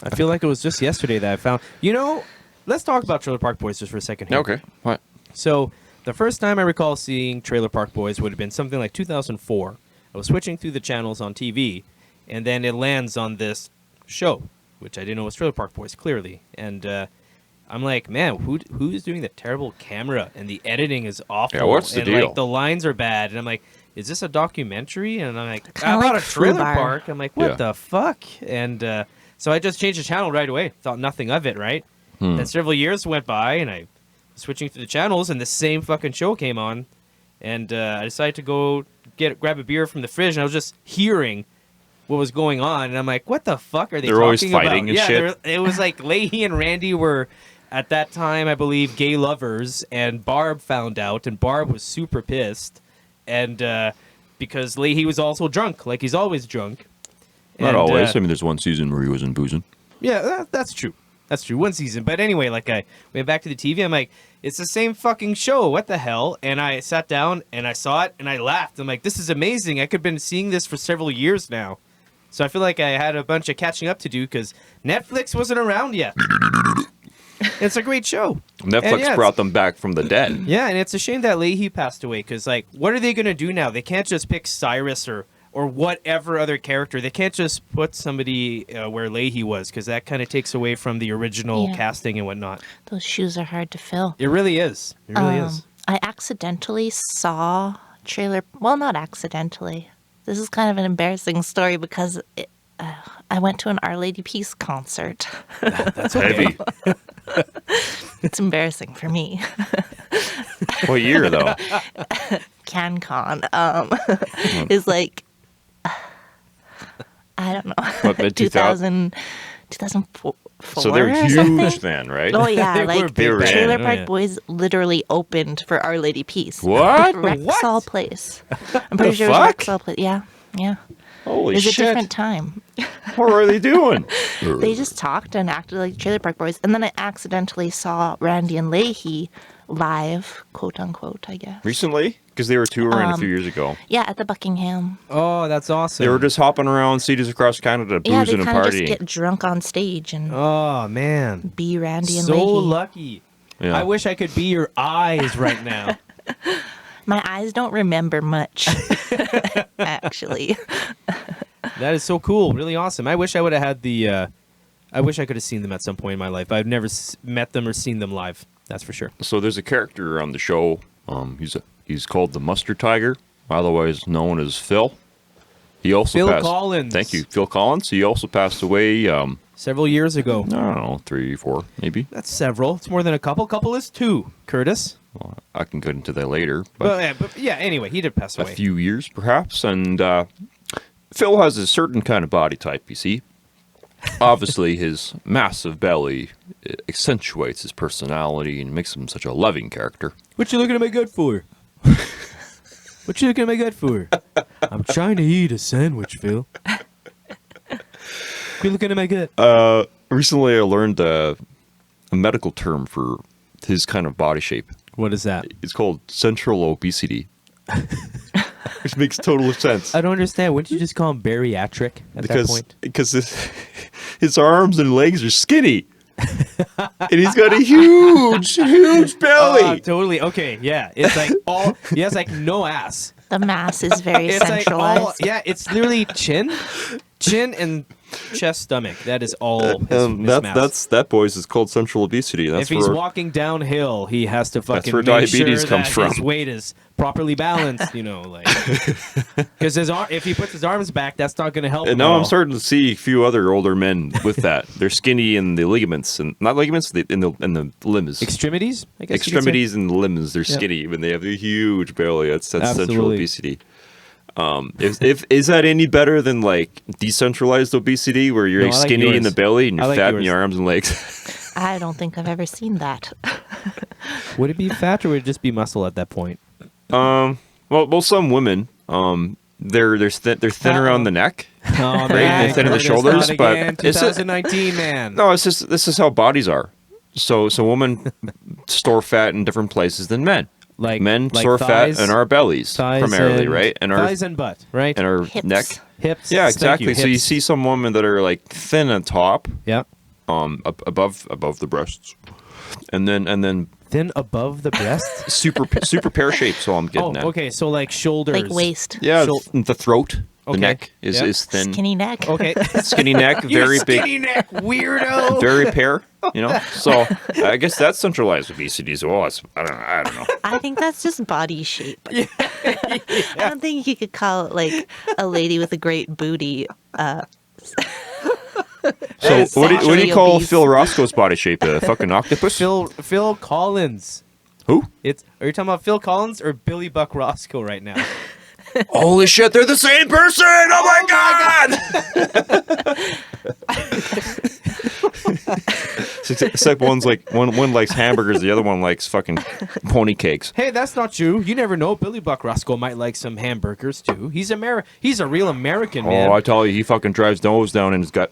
I feel like it was just yesterday that I found. You know, let's talk about Trailer Park Boys just for a second here. Okay. What? So, the first time I recall seeing Trailer Park Boys would have been something like 2004. I was switching through the channels on TV, and then it lands on this show, which I didn't know was Trailer Park Boys, clearly. And I'm like, man, who's doing the terrible camera? And the editing is awful. Yeah, what's the and, deal? like, the lines are bad. And I'm like, is this a documentary? And I'm like, Kinda about like a trailer Fubar. park. I'm like, what Yeah. the fuck? And so I just changed the channel right away. Thought nothing of it, right? Then several years went by, and I was switching through the channels, and the same fucking show came on. And I decided to go grab a beer from the fridge, and I was just hearing what was going on. And I'm like, what the fuck are they They're talking always about? fighting and yeah, shit. it was like Leahy and Randy were, at that time, I believe, gay lovers, and Barb found out, and Barb was super pissed. And because Leahy was also drunk, like he's always drunk. Not And, always. I mean, there's one season where he wasn't boozing. yeah, that's true. That's true. One season. But anyway, like I went back to the TV. I'm like, it's the same fucking show. What the hell? And I sat down and I saw it and I laughed. I'm like, this is amazing. I could have been seeing this for several years now. So I feel like I had a bunch of catching up to do because Netflix wasn't around yet. It's a great show. Netflix And yeah, brought them back from the dead. Yeah, and it's a shame that Leahy passed away because, like, what are they going to do now? They can't just pick Cyrus or whatever other character. They can't just put somebody where Leahy was because that kind of takes away from the original Yeah. casting and whatnot. Those shoes are hard to fill. It really is. It really is. I accidentally saw trailer. Well, not accidentally. This is kind of an embarrassing story because I went to an Our Lady Peace concert. That's okay. Heavy. It's embarrassing for me. What year, though? CanCon is like, I don't know, What, mid 2000? 2004. So they're or something? huge then, right? Oh yeah, They were like big back Trailer then. Oh, Park yeah. Boys literally opened for Our Lady Peace. What? Rexall Place. I'm pretty sure it fuck? was Rexall Place. Yeah, yeah. Holy It was a shit. different time. What are they doing? They just talked and acted like Trailer Park Boys, and then I accidentally saw Randy and Leahy live, quote unquote, I guess. Recently? Because they were touring a few years ago. Yeah, at the Buckingham. Oh, that's awesome. They were just hopping around cities across Canada, Yeah, they boozing and kind of just partying. get drunk on stage and Oh man, be Randy and so Leahy. lucky. Yeah. I wish I could be your eyes right now. My eyes don't remember much, actually. That is so cool. Really awesome. I wish I would have had the. I wish I could have seen them at some point in my life. I've never met them or seen them live. That's for sure. So there's a character on the show. He's called the Mustard Tiger, otherwise known as Phil. He also Phil passed, Collins. Thank you, Phil Collins. He also passed away. Several years ago. I don't know, 3, 4, maybe. That's several. It's more than a couple. Couple is 2. Curtis. Well, I can get into that later. But But yeah. Anyway, he did pass a away. few years, perhaps. And Phil has a certain kind of body type. You see, obviously his massive belly accentuates his personality and makes him such a loving character. What you looking at my gut for? What you looking at my gut for? I'm trying to eat a sandwich, Phil. Quit looking at my gut. Recently, I learned a medical term for his kind of body shape. What is that? It's called central obesity, which makes total sense. I don't understand. Wouldn't you just call him bariatric at that point? Because his arms and legs are skinny, and he's got a huge belly. Totally. Okay. Yeah. It's like all. He has like no ass. The mass is very It's like centralized. all. Yeah. It's literally chin, and chest, stomach. That is all. His mass. That boys is called central obesity. That's if he's where walking downhill, he has to fucking where make diabetes sure comes that from. his weight is properly balanced. You know, like because if he puts his arms back, that's not going to help. And him now at I'm all. starting to see a few other older men with that. They're skinny in the ligaments and not ligaments in the limbs. Extremities, I guess. Extremities and limbs, they're Yeah. skinny when they have a huge belly. That's central Absolutely. obesity. If is that any better than like decentralized obesity, where you're No, like I like skinny in yours. the belly and I you're like fat in yours. your arms and legs? I don't think I've ever seen that. Would it be fat or would it just be muscle at that point? Well, some women, they're thin around the neck. Oh, They're thin in the Curtis, shoulders, not but again. it's 2019, man. No, it's just this is how bodies are. So women store fat in different places than men. Like Men like store thighs, fat in our bellies thighs primarily, and- right? And our thighs and butt, right? and our Hips. neck. Hips. Yeah, Thank exactly. So you hips. see some women that are like thin on top, Yeah. above the breasts, and then Thin above the breast. super pear shaped. So I'm getting Oh, at. okay. So like shoulders. Like waist. Yeah, Shou- the throat, the Okay. neck is Yeah. thin. Skinny neck. Okay. Skinny neck, You very big, skinny neck weirdo. very pear. You know, so I guess that's centralized obesity as well. I don't know. I think that's just body shape. I don't think you could call it like a lady with a great booty. So what do you Sexually call obese. Phil Roscoe's body shape? A fucking octopus? Phil Collins. Who? Are you talking about Phil Collins or Billy Buck Roscoe right now? Holy shit, they're the same person! Oh my god! Except one's like one likes hamburgers, the other one likes fucking pony cakes. Hey, that's not true. You never know. Billy Buck Roscoe might like some hamburgers too. He's a real American man. Oh, I tell you, he fucking drives nose down in his gut.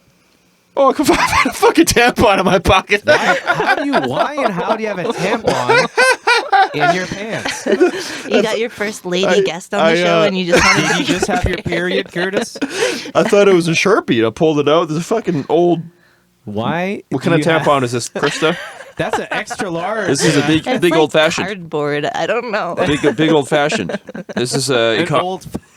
Oh, I can find a fucking tampon in my pocket. Why do you have a tampon in your pants? You got your first lady guest on the show, and you just wanted Did you just have your period, Curtis? I thought it was a Sharpie. I pulled it out. There's a fucking old. Why? What kind of do you have- tampon is this, Christa? That's an extra large. This is a big It's big like old fashioned. cardboard. I don't know. Big old fashioned. This is a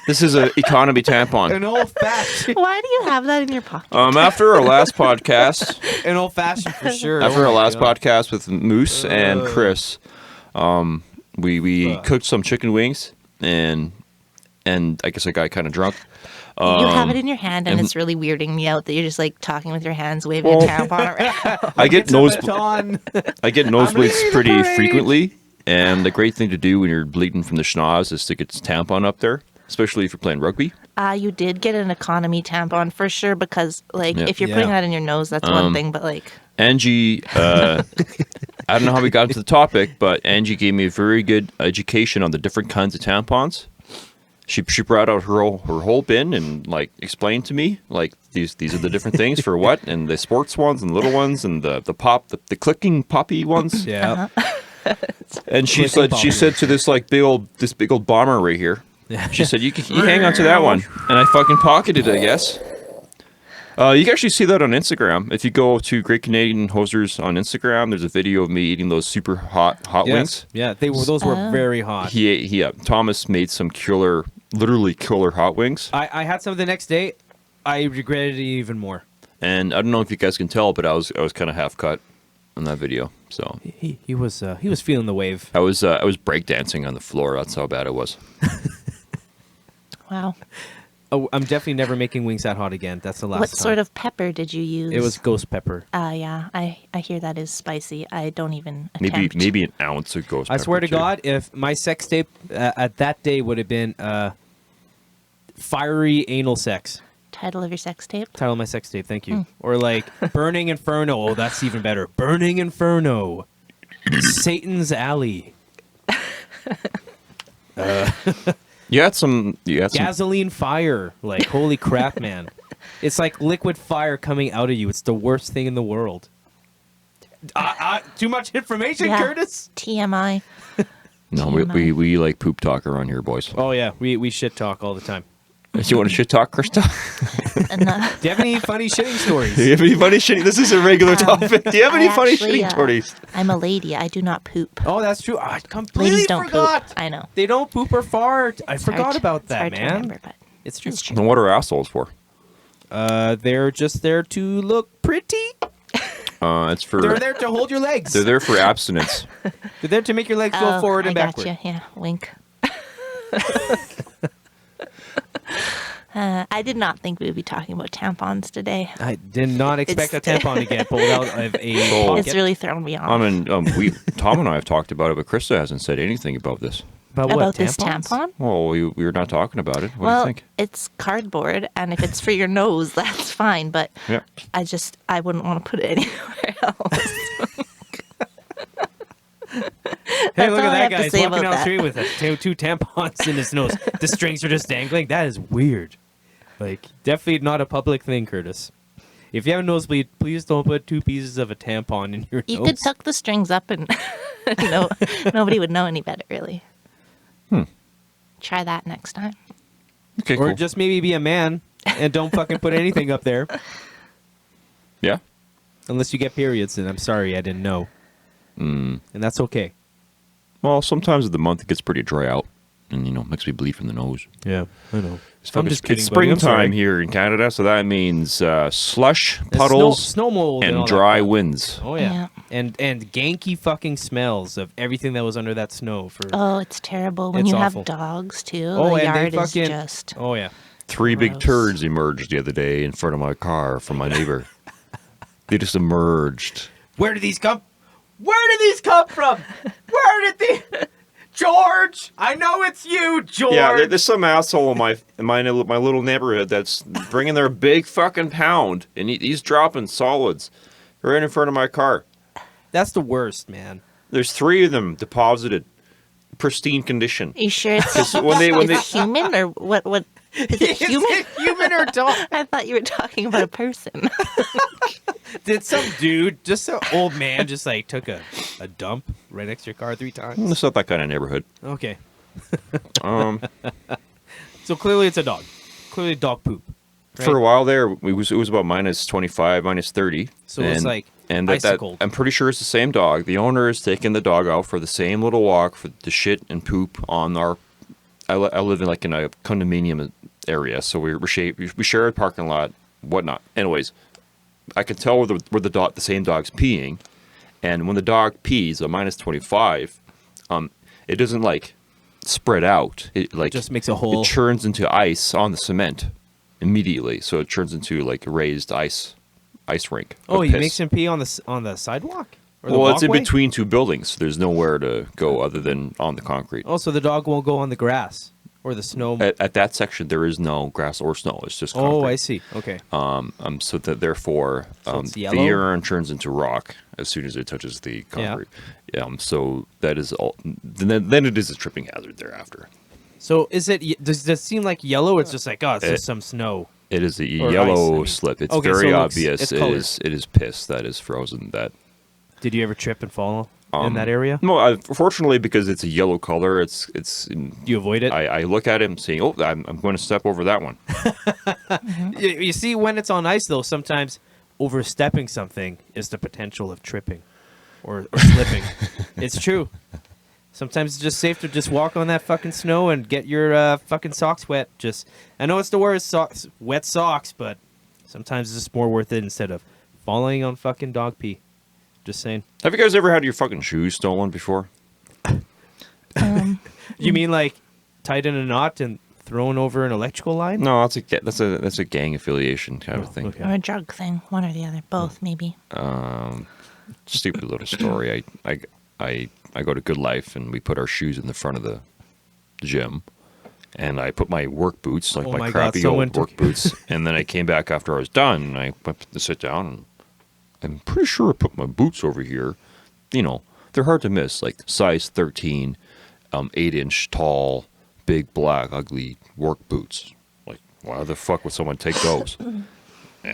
this is a economy tampon. an old fashioned, Why do you have that in your pocket? After our last podcast, an old fashioned for sure. after Oh our my last God. podcast with Moose and Chris, we cooked some chicken wings and I guess I got kind of drunk. You have it in your hand, and it's really weirding me out that you're just like talking with your hands, waving a tampon around. I get It's a nose baton. I get leading nosebleeds the pretty parade. frequently, and the great thing to do when you're bleeding from the schnoz is to get this tampon up there, especially if you're playing rugby. You did get an economy tampon for sure, because like Yeah. if you're putting Yeah. that in your nose, that's one thing, but like Angie, I don't know how we got into the topic, but Angie gave me a very good education on the different kinds of tampons. She brought out her whole bin and like explained to me like these are the different things for what, and the sports ones and little ones and the clicking poppy ones. Yeah. And she Like a said to this big old bomber right here. She said, you hang on to that one. And I fucking pocketed it, I guess. You can actually see that on Instagram. If you go to Great Canadian Hosers on Instagram, there's a video of me eating those super hot wings. Yeah, those were very hot. Thomas made some literally killer hot wings. I had some the next day. I regretted it even more. And I don't know if you guys can tell, but I was kind of half cut in that video. So He was feeling the wave. I was breakdancing on the floor. That's how bad it was. Wow. Oh, I'm definitely never making wings that hot again. That's the last What time. sort of pepper did you use? It was ghost pepper. Yeah, I hear that is spicy. I don't even attempt. Maybe an ounce of ghost pepper. I swear to too. God, if my sex tape at that day would have been fiery anal sex. Title of your sex tape? Title of my sex tape, thank you. Or Burning Inferno. Oh, that's even better. Burning Inferno. Satan's Alley. You had some. Gasoline fire. Holy crap, man. It's like liquid fire coming out of you. It's the worst thing in the world. Too much information, Yeah. Curtis? TMI. No, we like poop talk around here, boys. Oh, yeah. We shit talk all the time. Do you want to shit talk, Christa? And, Do you have any funny shitting stories? Do you have any funny shitting? This is a regular topic. Do you have any I funny actually, shitting stories? I'm a lady. I do not poop. Oh, that's true. I completely Ladies don't forgot. poop. I know. They don't poop or fart. I It's forgot hard- about it's that, hard to man. remember, but It's true. it's true. And what are assholes for? They're just there to look pretty. It's for. They're there to hold your legs. They're there for abstinence. They're there to make your legs go forward and backward. Gotcha. Yeah, wink. I did not think we would be talking about tampons today. I did not expect a It's- tampon to get pulled out of a So- pocket. It's really thrown me off. I mean, Tom and I have talked about it, but Christa hasn't said anything about this. About what, about this tampons? tampon? Well, we were not talking about it. What do Well, you think? it's cardboard, and if it's for your nose, that's fine. But Yeah. I wouldn't want to put it anywhere else. Hey, That's look all I at that have guy. to He's say walking about down the that. street with two tampons in his nose. The strings are just dangling. That is weird. Definitely not a public thing, Curtis. If you have a nosebleed, please don't put 2 pieces of a tampon in your You nose. could tuck the strings up, and nobody would know any better, really. Try that next time. Okay, Or cool. just maybe be a man and don't fucking put anything up there. Yeah. Unless you get periods, and I'm sorry, I didn't know. And that's okay. Well, sometimes of the month it gets pretty dry out, and makes me bleed from the nose. Yeah, I know. It's springtime here in Canada, so that means slush, puddles, snow mold, all and that dry crap. winds. Oh yeah. And ganky fucking smells of everything that was under that snow for. Oh, it's terrible when It's you awful. have dogs too. Oh, the and they yard is fucking. just. Oh yeah. 3 big Gross. turds emerged the other day in front of my car from my neighbor. They just emerged. Where did these come? Where did these come from? Where did they? George, I know it's you, George. Yeah, there's some asshole in my little neighborhood that's bringing their big fucking pound, and he's dropping solids right in front of my car. That's the worst, man. There's 3 of them deposited, pristine condition. Are you sure it's, When they it's human or what? What is it human? Human or dog? I thought you were talking about a person. Did some dude, just an old man, just took a dump right next to your car 3 times? It's not that kind of neighborhood. Okay. Um, So clearly it's a dog. Clearly dog poop. For a while there, it was about minus 25, minus 30. So it's and icy cold. I'm pretty sure it's the same dog. The owner is taking the dog out for the same little walk for the shit and poop on our. I live in a condominium area, so we share a parking lot, whatnot. Anyways, I can tell where the same dog's peeing, and when the dog pees at minus 25, it doesn't spread out. It just makes a hole. It turns into ice on the cement immediately, so it turns into a raised ice rink. Oh, of he piss. makes him pee on the sidewalk? Or the Well, it's in walkway? between 2 buildings. There's nowhere to go other than on the concrete. Oh, so the dog won't go on the grass or the snow. At that section, there is no grass or snow. It's just concrete. Oh, I see. Okay. So that therefore, So it's the yellow? urine turns into rock as soon as it touches the concrete. Yeah. So that is all. Then it is a tripping hazard thereafter. So does it seem like yellow? Or it's just it's just some snow. It is a Or yellow ice, I mean. slip. It's Okay, very so obvious. it's It colored. is piss that is frozen. That Did you ever trip and fall in that area? No, fortunately, because it's a yellow color, it's. Do you avoid it? I look at it and saying, "Oh, I'm going to step over that one." You see, when it's on ice, though, sometimes overstepping something is the potential of tripping or slipping. It's true. Sometimes it's just safe to just walk on that fucking snow and get your fucking socks wet. I know it's the worst, wet socks, but sometimes it's just more worth it instead of falling on fucking dog pee. Just saying. Have you guys ever had your fucking shoes stolen before? You mean like tied in a knot and thrown over an electrical line? No, that's a gang affiliation kind of thing. Okay. Or a drug thing, one or the other, both maybe. Stupid little story. I go to Good Life and we put our shoes in the front of the gym, and I put my work boots, like Oh my my God, crappy someone old work took- boots, and then I came back after I was done and I went to sit down and I'm pretty sure I put my boots over here. You know, they're hard to miss, like size 13, 8-inch tall, big black ugly work boots. Like, why the fuck would someone take those? And-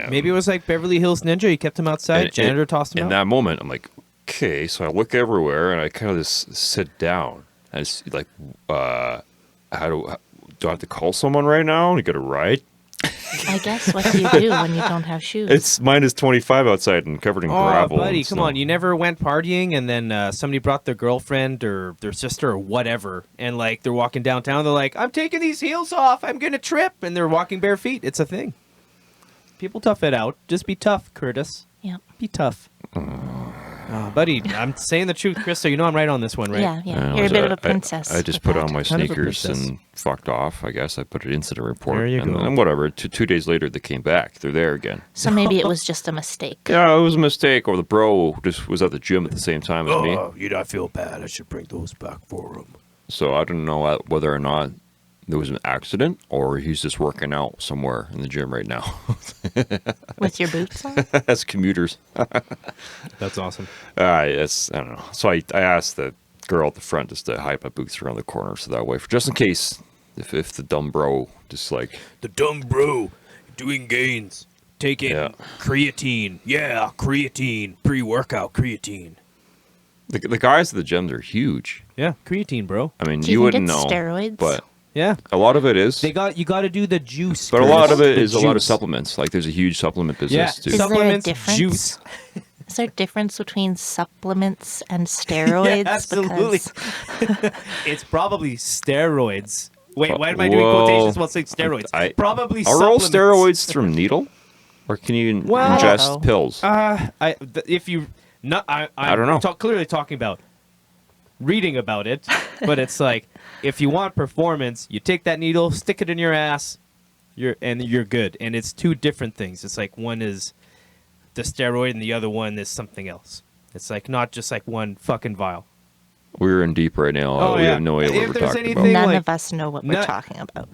Maybe it was like Beverly Hills Ninja. You kept him outside. Janitor tossed him in out. that moment, I'm like, okay, so I look everywhere and I kind of just sit down. And it's like, do I have to call someone right now to get a ride? I guess what do you do when you don't have shoes? It's minus 25 outside and covered in Oh, gravel. buddy, and come snow. on. You never went partying and then somebody brought their girlfriend or their sister or whatever, and like they're walking downtown. They're like, I'm taking these heels off. I'm going to trip. And they're walking bare feet. It's a thing. People tough it out. Just be tough, Curtis. Yep. Be tough. Oh, buddy, I'm saying the truth, Christa. You know I'm right on this one, right? Yeah, yeah. I You're a know, bit of a I- princess. I just with put that. on my Kind of a sneakers princess. and fucked off. I guess I put an incident report. There you and, go. and whatever. Two days later, they came back. They're there again. So maybe it was just a mistake. Yeah, it was a mistake. Or the bro just was at the gym at the same time as me. you don't feel bad. I should bring those back for him. So I don't know whether or not there was an accident or he's just working out somewhere in the gym right now. With your boots on? As commuters. That's awesome. I don't know. So I asked the girl at the front just to hide my boots around the corner so that way, for just in case, if the dumb bro just like, The dumb bro doing gains. Taking Yeah. creatine. Yeah, creatine. Pre-workout creatine. the guys at the gyms are huge. Yeah, creatine, bro. I mean, Do you you think wouldn't it's know, steroids? but Yeah. a lot of it is. You got to do the juice. But a lot of it The is a lot of juice. supplements. Like there's a huge supplement Yeah. business too. Is there a Supplements, difference? juice. Is there a difference between supplements and steroids? Yeah, absolutely. Because It's probably steroids. Wait, why am I Well, doing quotations while saying steroids? Probably Are all supplements. steroids through needle, or can you Well, I don't ingest know. pills? If you not, I'm I don't know. Clearly talking about reading about it, but it's like if you want performance, you take that needle, stick it in your ass, you're good. And it's two different things. It's like one is the steroid and the other one is something else. It's like not just like one fucking vial. We're in deep right now. Oh, We yeah. have no idea If what we're there's talking anything- about. none like- of us know what we're talking about.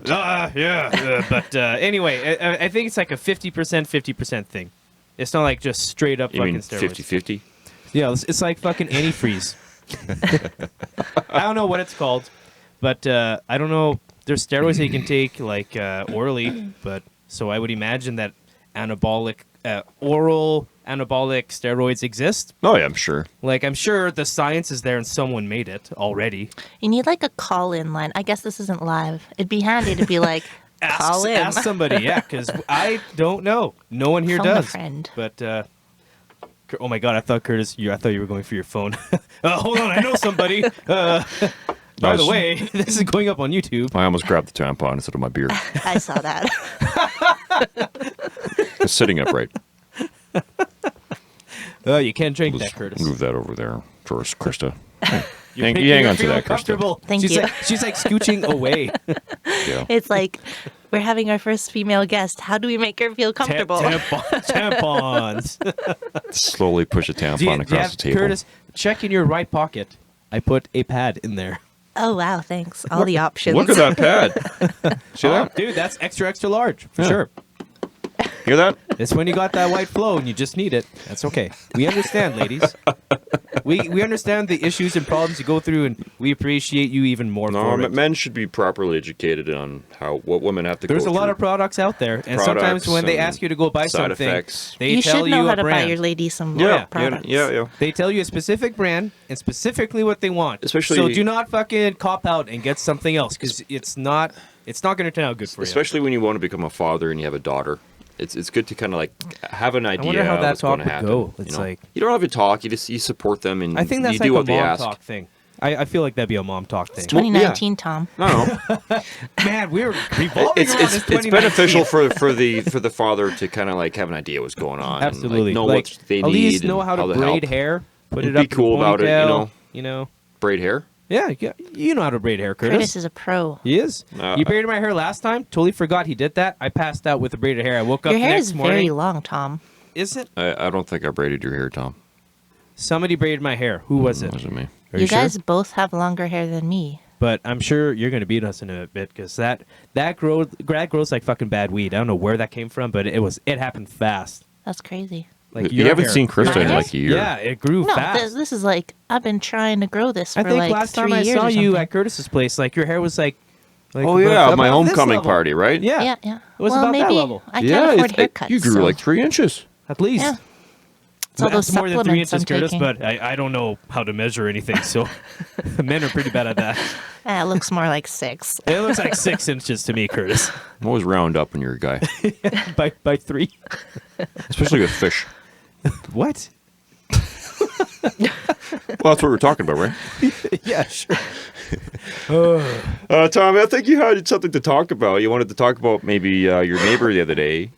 But anyway, I think it's like a 50%, 50% thing. It's not like just straight up You fucking mean steroids. 50-50? Yeah, it's like fucking antifreeze. I don't know what it's called, but I don't know. There's steroids that you can take like orally, but so I would imagine that oral anabolic steroids exist. Oh yeah, I'm sure. Like I'm sure the science is there and someone made it already. You need like a call-in line. I guess this isn't live. It'd be handy to be like, call in. Ask somebody, yeah, because I don't know. No one here Phone a does. friend. But oh my god, I thought Curtis, I thought you were going for your phone. Hold on, I know somebody. By the Nice. way, this is going up on YouTube. I almost grabbed the tampon instead of my beer. I saw that. It's sitting upright. You can't drink that, Curtis. Move that over there for us, Krista. You're Hang- making you hang her on to feel that, Christa. uncomfortable. Thank she's you. Like, she's like scooching away. Yeah. It's like we're having our first female guest. How do we make her feel comfortable? Tampons. Slowly push a tampon across the table. Curtis, check in your right pocket. I put a pad in there. Oh wow, thanks. All the options. Look at that pad. See that? Dude, that's extra large for Yeah. sure. Hear that? It's when you got that white flow and you just need it. That's okay. We understand, ladies. We understand the issues and problems you go through, and we appreciate you even more No, for it. men should be properly educated on what women have to There's go a lot through. of products out there, and sometimes Products when they and ask you to go buy side something, effects. they You tell should know you how a to buy brand. your lady some Yeah, products. yeah. They tell you a specific brand and specifically what they want. Especially- so do not fucking cop out and get something else because it's not going to turn out good for you. Especially when you want to become a father and you have a daughter. It's good to kind of like have an idea wonder how of that what's going talk to would happen. go. You It's know? like- you don't have to talk. You support them and I think that's you like do a what they mom ask. talk thing. I feel like that'd be a mom talk thing. 2019, Tom. No, Man, we're revolving it's around this it's 2019. beneficial for the father to kind of like have an idea what's going on. Absolutely. And, like, know Like, what they at need. least know and how to to braid help. hair, put And it be up in cool a about it, you ponytail, know. Braid hair. Yeah, you know how to braid hair, Curtis. Curtis is a pro. He is. Uh, He braided my hair last time. Totally forgot he did that. I passed out with the braided hair. I woke up Your the hair next is morning. very long, Tom. Is it? I don't think I braided your hair, Tom. Somebody braided my hair. Who was It it? wasn't me. Are You sure? guys both have longer hair than me. But I'm sure you're going to beat us in a bit because that grows like fucking bad weed. I don't know where that came from, but it happened fast. That's crazy. Like You your haven't hair. seen Christa in My like a year. Yeah, it grew No, fast. this is like I've been trying to grow this for I think like last 3 time I years saw or you something. at Curtis's place, like your hair was like Oh yeah, above my this homecoming level. party, right? Yeah, Yeah. It was well, about that maybe level. I yeah. can't afford it's- haircuts. you grew so- like 3 inches. at least. Yeah. It's all those That's more than 3 supplements inches, I'm Curtis, taking. but I don't know how to measure anything, so men are pretty bad at that. It looks more like 6. It looks like 6 inches to me, Curtis. I'm always round up when you're a guy, by 3. especially with fish. What? Well, that's what we're talking about, right? Yeah, sure. Tom, I think you had something to talk about. You wanted to talk about maybe your neighbor the other day.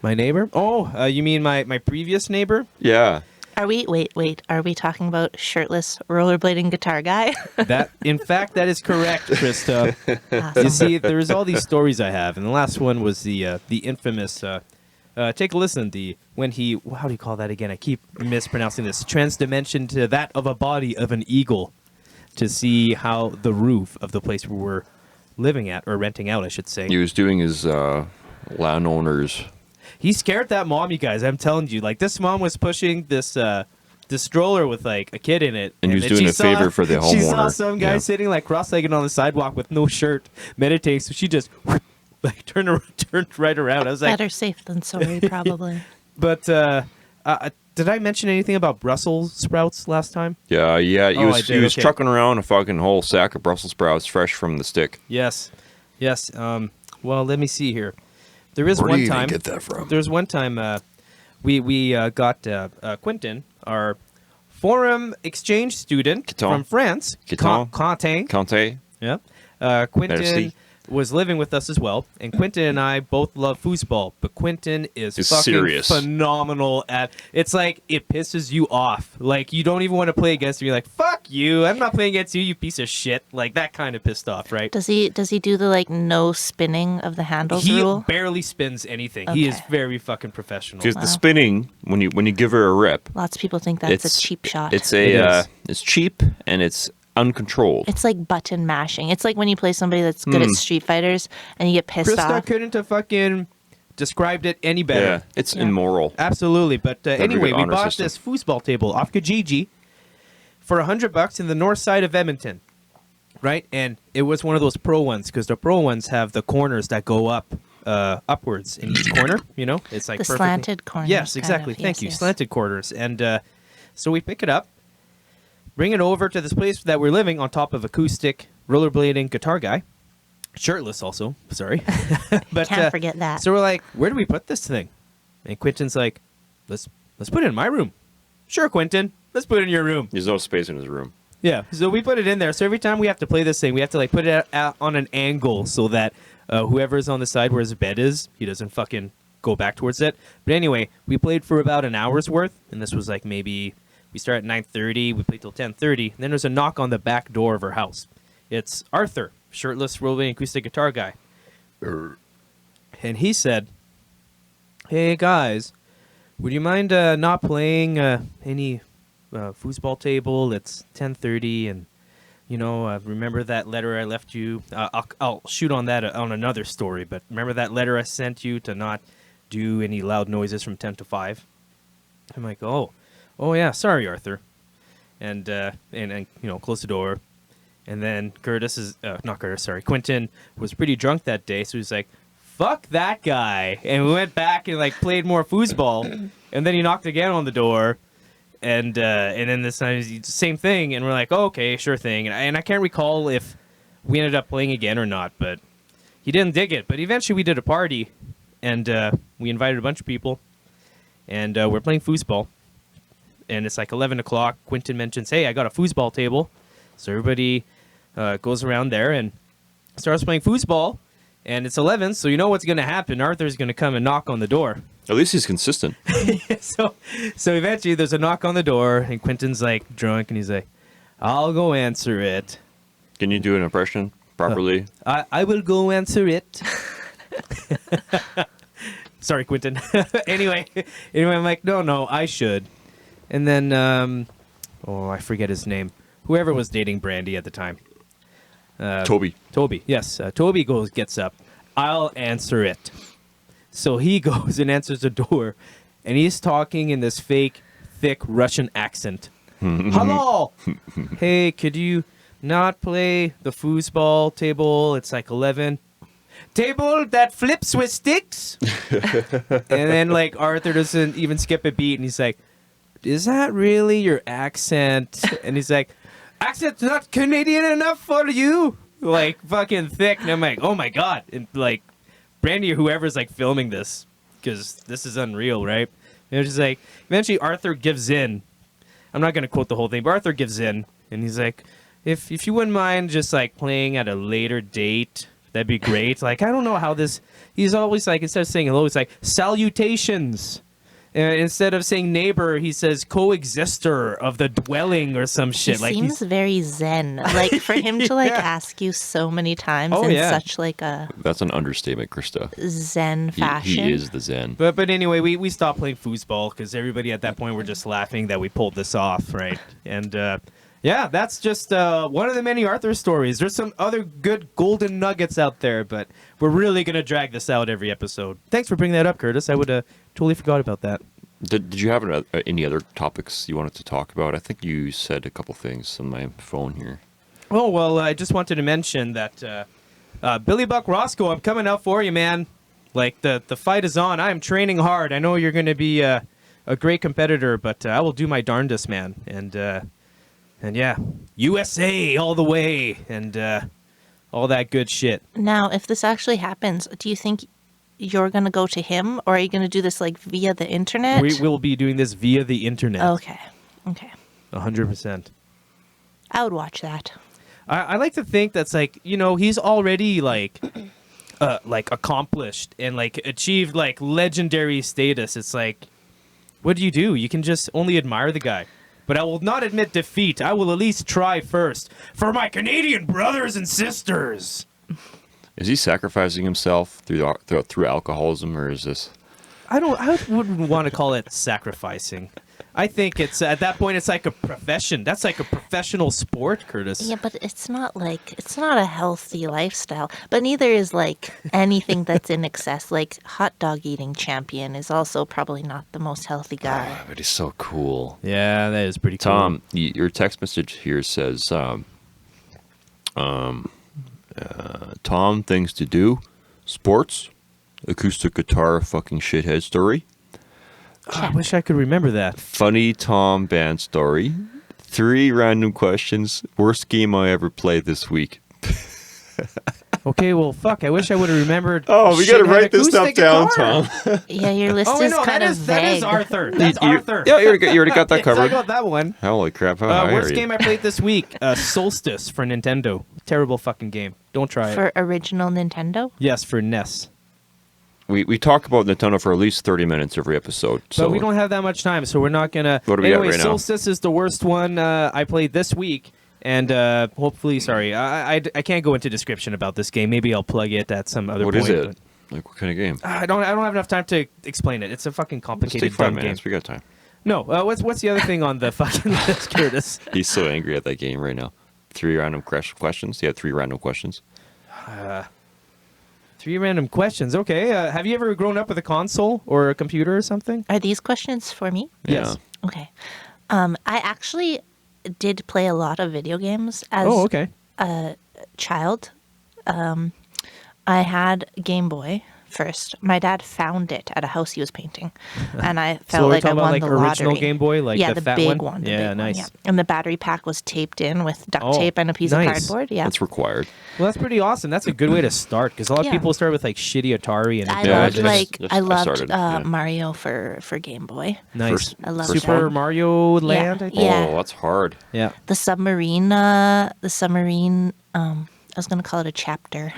My neighbor? Oh, you mean my previous neighbor? Yeah. Are we wait, are we talking about shirtless rollerblading guitar guy? That, in fact, that is correct, Christa. You Awesome. see, there's all these stories I have, and the last one was the infamous. Take a listen. When he, how do you call that again? I keep mispronouncing this. Transdimension to that of a body of an eagle, to see how the roof of the place we were living at or renting out, I should say. He was doing his landowners. He scared that mom, you guys. I'm telling you, like this mom was pushing this stroller with like a kid in it, And he was then doing she a favor for the She saw homeowner. some guy Yeah. sitting like cross-legged on the sidewalk with no shirt, meditating. So she just like turned right around. I was like, Better safe than sorry, probably. but did I mention anything about Brussels sprouts last time? Yeah. He Oh, I was did, he was okay. trucking around a fucking whole sack of Brussels sprouts fresh from the stick. Yes. Well, let me see here. There is one time. that from? There's one time we got Quentin, our foreign exchange student Quentin. from France. Quentin. Quentin. Conte. Yeah. Quentin Merci. was living with us as well, and Quentin and I both love foosball, but Quentin is He's fucking serious. phenomenal at. It's like it pisses you off. Like you don't even want to play against him. You're like, "Fuck you! I'm not playing against you, you piece of shit!" Like that kind of pissed off, right? Does he do the like no spinning of the handles He rule? barely spins anything. He is Okay. very fucking professional. Because the spinning, when you give her a rip, Lots of people think that's a cheap shot. It's It is. it's cheap and it's uncontrolled. It's like button mashing. It's like when you play somebody that's good at Street Fighters and you get pissed Krista off. couldn't have fucking described it any better. Yeah, it's Yeah. immoral. Absolutely. But anyway, good we honor bought system. this foosball table off Kijiji for $100 in the north side of Edmonton, right? And it was one of those pro ones because the pro ones have the corners that go up, upwards in each corner. You know, it's like The perfectly- slanted corners. Yes, kind exactly. of. Thank Yes, you. yes. Slanted corners. And so we pick it up, bring it over to this place that we're living on top of acoustic rollerblading guitar guy. Shirtless also, sorry. But Can't forget that. So we're like, where do we put this thing? And Quentin's like, let's put it in my room. Sure, Quentin. Let's put it in your room. There's no space in his room. Yeah. So we put it in there. So every time we have to play this thing, we have to like put it out on an angle so that whoever's on the side where his bed is, he doesn't fucking go back towards it. But anyway, we played for about an hour's worth, and this was like maybe we start at 9:30, we played till 10:30, and then there's a knock on the back door of her house. It's Arthur, shirtless, rolling acoustic guitar guy. And he said, "Hey guys, would you mind not playing any foosball table? It's 10:30, and you know, remember that letter I left you? I'll shoot on that on another story. But remember that letter I sent you to not do any loud noises from 10 to 5?" I'm like, "Oh yeah, sorry, Arthur." and close the door. And then Quentin was pretty drunk that day, so he's like, fuck that guy. And we went back and like played more foosball. And then he knocked again on the door. And then this time it's the same thing. And we're like, oh, okay, sure thing. And I can't recall if we ended up playing again or not, but he didn't dig it. But eventually we did a party, and we invited a bunch of people. And we're playing foosball. And it's like 11 o'clock. Quentin mentions, hey, I got a foosball table. So everybody goes around there and starts playing foosball. And it's 11, so you know what's going to happen. Arthur's going to come and knock on the door. At least he's consistent. So eventually there's a knock on the door, and Quentin's like drunk, and he's like, I'll go answer it. Can you do an impression properly? I will go answer it. Sorry, Quentin. Anyway, I'm like, no, I should. And then, I forget his name. Whoever was dating Brandy at the time. Toby, yes. Toby gets up. I'll answer it. So he goes and answers the door, and he's talking in this fake, thick Russian accent. Hello! Hey, could you not play the foosball table? It's like 11. Table that flips with sticks? And then, like, Arthur doesn't even skip a beat, and he's like, is that really your accent? And he's like, accent's not Canadian enough for you? Like, fucking thick. And I'm like, oh my God. And, like, Brandy or whoever's, like, filming this, because this is unreal, right? And it's just like, eventually Arthur gives in. I'm not going to quote the whole thing, but Arthur gives in. And he's like, if you wouldn't mind just, like, playing at a later date, that'd be great. Like, I don't know how this... He's always, like, instead of saying hello, he's like, salutations. Instead of saying neighbor, he says coexister of the dwelling or some shit. He seems very zen. Like, for him to, like, ask you so many times such, like, a... That's an understatement, Christa. Zen fashion. He is the zen. But anyway, we stopped playing foosball because everybody at that point were just laughing that we pulled this off, right? And, that's just one of the many Arthur stories. There's some other good golden nuggets out there, but we're really going to drag this out every episode. Thanks for bringing that up, Curtis. I would totally forgot about that. Did you have any other topics you wanted to talk about? I think you said a couple things on my phone here. Oh, well, I just wanted to mention that Billy Buck Roscoe, I'm coming out for you, man. Like, the fight is on. I am training hard. I know you're going to be a great competitor, but I will do my darndest, man. And yeah, USA all the way, and all that good shit. Now, if this actually happens, do you think you're going to go to him, or are you going to do this, like, via the internet? We will be doing this via the internet. Okay. 100%. I would watch that. I like to think that's, like, he's already, like accomplished and, like, achieved, like, legendary status. It's like, what do? You can just only admire the guy. But I will not admit defeat. I will at least try first for my Canadian brothers and sisters. Is he sacrificing himself through alcoholism, or is this? I wouldn't want to call it sacrificing. I think it's at that point it's like a profession. That's like a professional sport, Curtis. Yeah, but it's not a healthy lifestyle. But neither is, like, anything that's in excess. Like, hot dog eating champion is also probably not the most healthy guy. But he's so cool. Yeah, that is pretty cool. Tom, your text message here says, Tom, things to do, sports, acoustic guitar, fucking shithead story. I wish I could remember that. Funny Tom band story. 3 random questions. Worst game I ever played this week. Okay, well, fuck. I wish I would have remembered. Oh, we got to write this stuff down, Tom. Yeah, your list is kind of vague. That is Arthur. That's Arthur. Yeah, you already got that covered. I got that one. Holy crap. How high worst are you? game I played this week. Solstice for Nintendo. Terrible fucking game. Don't try it. For original Nintendo? Yes, for NES. We talk about Nintendo for at least 30 minutes every episode. So but we don't have that much time, so we're not going to... What do we got right now? Solstice is the worst one I played this week. And hopefully, sorry, I can't go into description about this game. Maybe I'll plug it at some other point. What is it? Like, what kind of game? I don't have enough time to explain it. It's a fucking complicated Let's take 5 dumb minutes. game. We got time. No, what's the other thing on the fucking list, Curtis? He's so angry at that game right now. 3 random questions? He had 3 random questions. 3 random questions. Okay. Have you ever grown up with a console or a computer or something? Are these questions for me? Yeah. Yes. Okay. I actually did play a lot of video games as Oh, okay. a child. I had Game Boy first. My dad found it at a house he was painting, and I felt So we're like I talking won about like the original lottery. Game Boy, like yeah, the the fat big one? one. The Yeah, big nice. One, yeah. And the battery pack was taped in with duct Oh, tape and a piece of nice. cardboard. Yeah, That's required. Well, that's pretty awesome. That's a good way to start because a lot of Yeah. people start with like shitty Atari and I Yeah, loved just- I I loved started, yeah. Mario for Game Boy. nice. First- I love Super that. Mario Land, I think. Yeah. Oh, that's hard. Yeah. The submarine. I was gonna call it a chapter.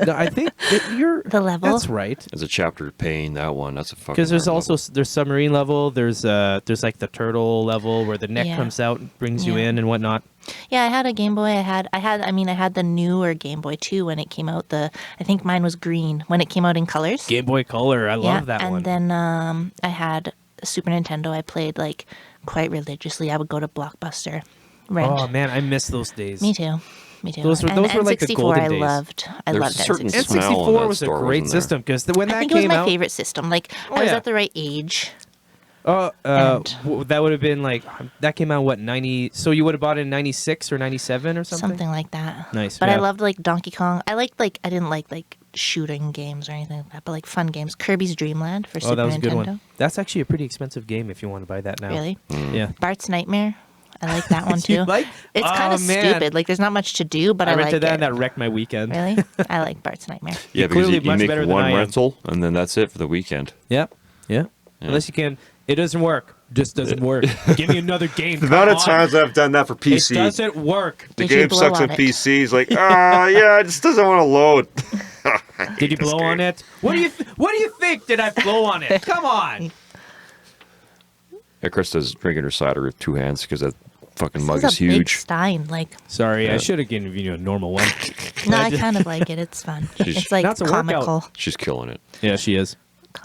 No, I think that you're The level. That's right. As a chapter paying that one, that's a fucking. Because there's hard also level. there's submarine level. There's like the turtle level where the neck Yeah. comes out and brings you Yeah. in and whatnot. Yeah, I had a Game Boy. I had the newer Game Boy too when it came out. I think mine was green when it came out in colors. Game Boy Color, I love that and one. then I had a Super Nintendo. I played like quite religiously. I would go to Blockbuster, rent. Oh man, I miss those days. Me too. Me too. Those were like the N64 golden I days. loved. I There's loved a certain N64. smell in N64 that was a store, great wasn't there? system because when I that think it was came my out, favorite system. Like Oh, I was yeah. at the right age. that would have been like that came out what 90? So you would have bought it in 96 or 97 or something. Something like that. Nice, But I yeah. loved like Donkey Kong. I didn't like shooting games or anything like that, but like fun games. Kirby's Dream Land for Oh, Super that was a Nintendo. good one. That's actually a pretty expensive game if you want to buy that now. Really? Yeah. Bart's Nightmare. I like that one You too. like? It's Oh, kind of man. stupid. Like there's not much to do, but I, I like rented that it. and that wrecked my weekend. Really? I like Bart's Nightmare. Yeah, You're because clearly you much make better than one I am. rental and then that's it for the weekend. Yeah. Yeah. Yeah. Unless you can. It doesn't work. Just doesn't work. Give me another game. The amount of Come on. times I've done that for It PC. doesn't work. The Did you game blow sucks on on it? PC. Like, yeah, it just doesn't want to load. Did you blow on it? What do you think? Did I blow on it? Come on. Yeah, Krista's drinking her cider with two hands because that fucking This mug is is a big huge. stein. Like, Sorry, I Yeah. should have given you a normal one. no, I kind of like it. It's fun. She's- It's like That's a workout. comical. She's killing it. Yeah, she is.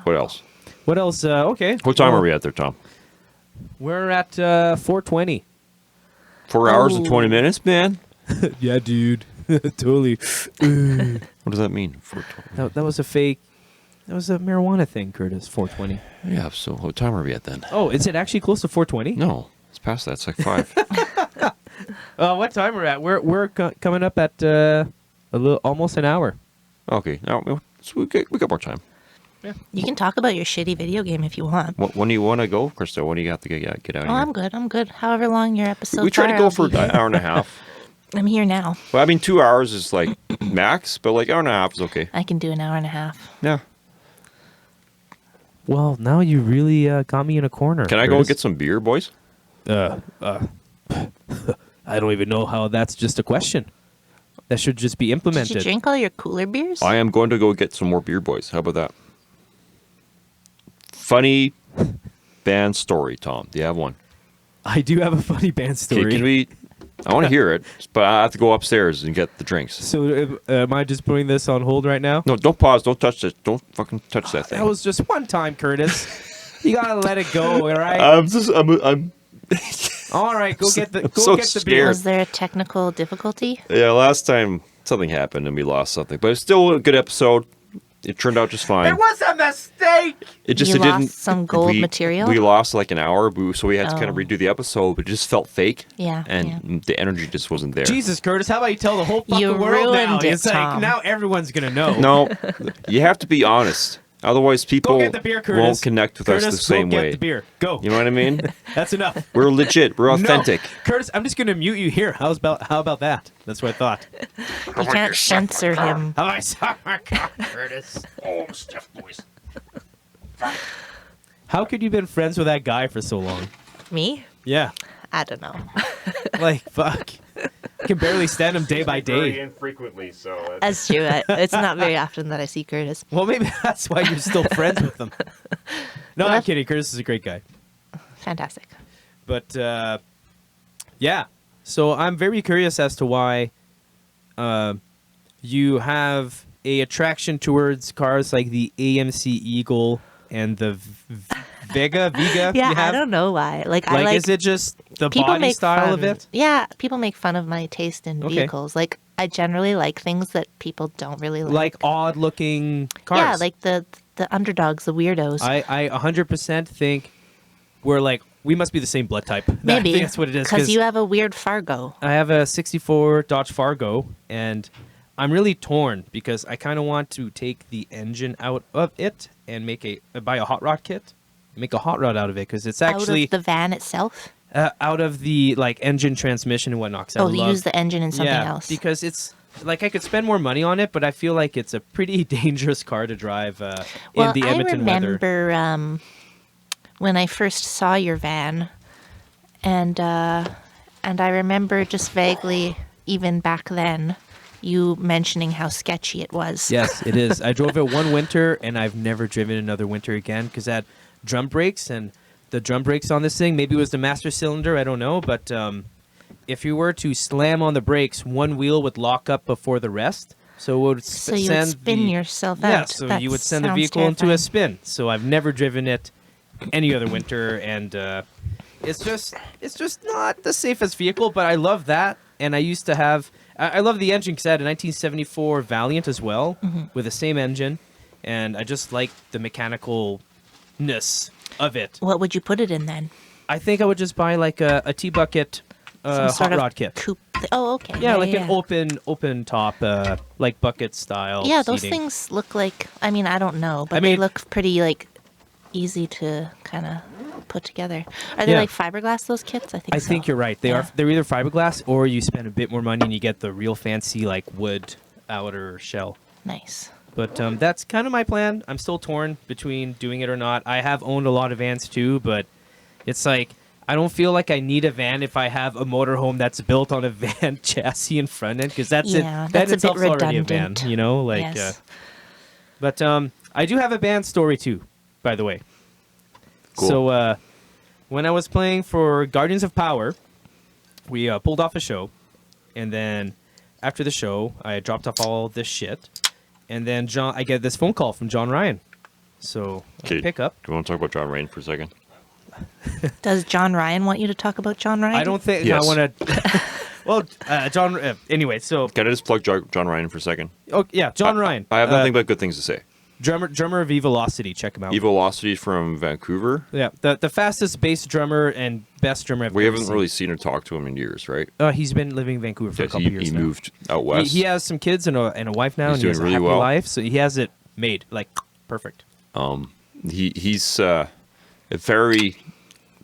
What else? What else? Okay. What time Well, are we at there, Tom? We're at 4:20. 4 hours Oh. and 20 minutes, man? Yeah, dude. Totally. What does that mean? 4:20? That was a fake. That was a marijuana thing, Curtis. 4:20. Yeah, so what time are we at then? Oh, is it actually close to 4:20? No, it's past that. It's like 5. What time we're at? We're coming up at a little almost an hour. Okay, now so we got more time. You can talk about your shitty video game if you want. When do you want to go, Krista? When do you have to get out of Oh, here? I'm good. I'm good. However long your episode. we try to go for an hour and a half. I'm here now. Well, I mean, 2 hours is like max, but like hour and a half is okay. I can do an hour and a half. Yeah. Well, now you really got me in a corner. Can I go Curtis. get some beer, boys? I don't even know how that's just a question. That should just be Did implemented. you drink all your cooler beers? I am going to go get some more beer, boys. How about that? Funny band story, Tom. Do you have one? I do have a funny band Okay, story. can we? I want to hear it, but I have to go upstairs and get the drinks. So am I just putting this on hold right now? No, don't pause. Don't touch it. Don't fucking touch that thing. That was just one time, Curtis. You gotta let it go, all right? I'm All right, go get the so beer. scared. Was there a technical difficulty? Yeah, last time something happened and we lost something, but it's still a good episode. It turned out just fine. It was a mistake. It just You it didn't. lost some gold we, material? We lost like an hour, so we had to kind of Oh. redo the episode. But it just felt fake. Yeah, and the energy just wasn't there. Jesus, Curtis, how about you tell the whole fucking You world now? ruined it, It's like Tom. now everyone's gonna know. No, you have to be honest. Otherwise, people Go get the beer, Curtis. won't connect with Curtis, us the same go way. get the beer. Go. You know what I mean? That's enough. We're legit. We're authentic. No. Curtis, I'm just gonna mute you here. How about that? That's what I thought. You can't censor him. How about I suck my cock, Curtis? Oh, stiff boys. How could you been friends with that guy for so long? Me? Yeah. I don't know. Like, fuck. Can barely stand him day by Very day. infrequently, so That's true. It's not very often that I see Curtis. Well, maybe that's why you're still friends with him. No, I'm Well, kidding. Curtis is a great guy. Fantastic. But, yeah. So I'm very curious as to why you have a attraction towards cars like the AMC Eagle and the Vega. Yeah, you I have? don't know why. Like, I Like, like is it just the people body make style fun. of it? Yeah, people make fun of my taste in Okay. vehicles. Like, I generally like things that people don't really like. Like odd-looking cars. Yeah, like the underdogs, the weirdos. I 100% think we're like We must be the same blood type. Maybe. I think that's what it is. Because you have a weird Fargo. I have a 64 Dodge Fargo, and I'm really torn because I kind of want to take the engine out of it and buy a hot rod kit, make a hot rod out of it, because it's actually out of the van itself. Out of the like engine, transmission, and whatnot. Use the engine in something else. Because it's like I could spend more money on it, but I feel like it's a pretty dangerous car to drive in the Edmonton weather. I remember when I first saw your van, and I remember just vaguely, even back then, you mentioning how sketchy it was. Yes, it is. I drove it one winter, and I've never driven another winter again because it had drum brakes, and the drum brakes on this thing, maybe it was the master cylinder, I don't know, but if you were to slam on the brakes, one wheel would lock up before the rest. So it would you would spin yourself out. Yeah, so you would send the vehicle into a spin. So I've never driven it any other winter, and it's just not the safest vehicle, but I love that. And I used to have, I love the engine because I had a 1974 Valiant as well, with the same engine, and I just like the mechanicalness of it. What would you put it in then? I think I would just buy like a T-bucket hot rod kit. Coupe. Oh, okay. Yeah, an open top, like bucket style. Yeah, those seating. things look like. I mean, I don't know, but they look pretty like easy to kind of put together. Are they like fiberglass? Those kits? I think. I think you're right. They're either fiberglass or you spend a bit more money and you get the real fancy like wood outer shell. Nice. But that's kind of my plan. I'm still torn between doing it or not. I have owned a lot of vans too, but it's like I don't feel like I need a van if I have a motorhome that's built on a van chassis and front end, because that's it. That itself's already a van, you know. Like, yes. But I do have a band story too, by the way. Cool. So when I was playing for Guardians of Power, we pulled off a show, and then after the show, I dropped off all this shit. And then I get this phone call from John Ryan. So I pick up. Do you want to talk about John Ryan for a second? Does John Ryan want you to talk about John Ryan? I don't think Yes. I want to. Well, John. Anyway, so Can I just plug John Ryan for a second? oh yeah, John Ryan. I have nothing but good things to say. drummer of Evilosity. Check him out. Evilosity from Vancouver. Yeah, the fastest bass drummer and best drummer I've We ever haven't seen. really seen or talked to him in years, right? He's been living in Vancouver for a Yes, couple years he now. moved out west. He has some kids and a wife now, He's and he doing has a really happy well. life. So he has it made like perfect. He's a very.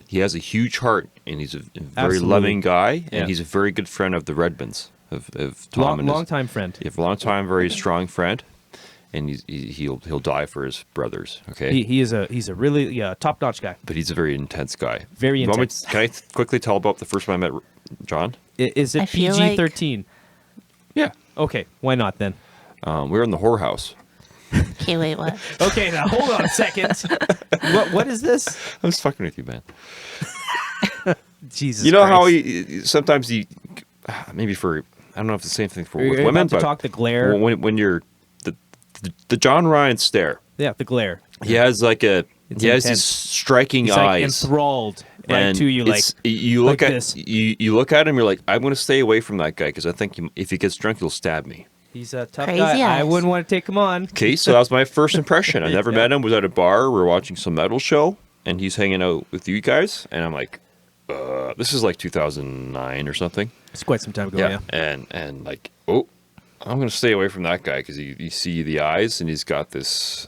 He has a huge heart, and he's a very Absolutely. loving guy, and Yeah. he's a very good friend of the Redmonds, of Tom and his, Long time friend. You have a long time, very strong friend, and he'll die for his brothers. Okay, He's a really top notch guy. but he's a very intense guy. Very You want me intense. to- can I quickly tell about the first time I met John? Is I it feel like- PG-13? Yeah, Okay, why not then? we were in the whorehouse. Okay, wait, what? Okay, now hold on a second. What is this? I was fucking with you, man. Jesus. You know how Christ. sometimes maybe for I don't know if it's the same thing for You're with about women, to but talk the glare. when you're the John Ryan stare. Yeah, the glare. He has like It's he has intense. these striking He's like eyes, enthralled right and to you, like it's- you look like at this. you look at him. You're like, I'm going to stay away from that guy because I think if he gets drunk, he'll stab me. he's a tough Crazy guy. I eyes. wouldn't want to take him on. Okay, so that was my first impression. I never Yeah. met him. Was at a bar. We were watching some metal show, and he's hanging out with you guys, and I'm like, this is like 2009 or something. It's quite some time ago. Yeah. And like, oh, I'm gonna stay away from that guy because you see the eyes, and he's got this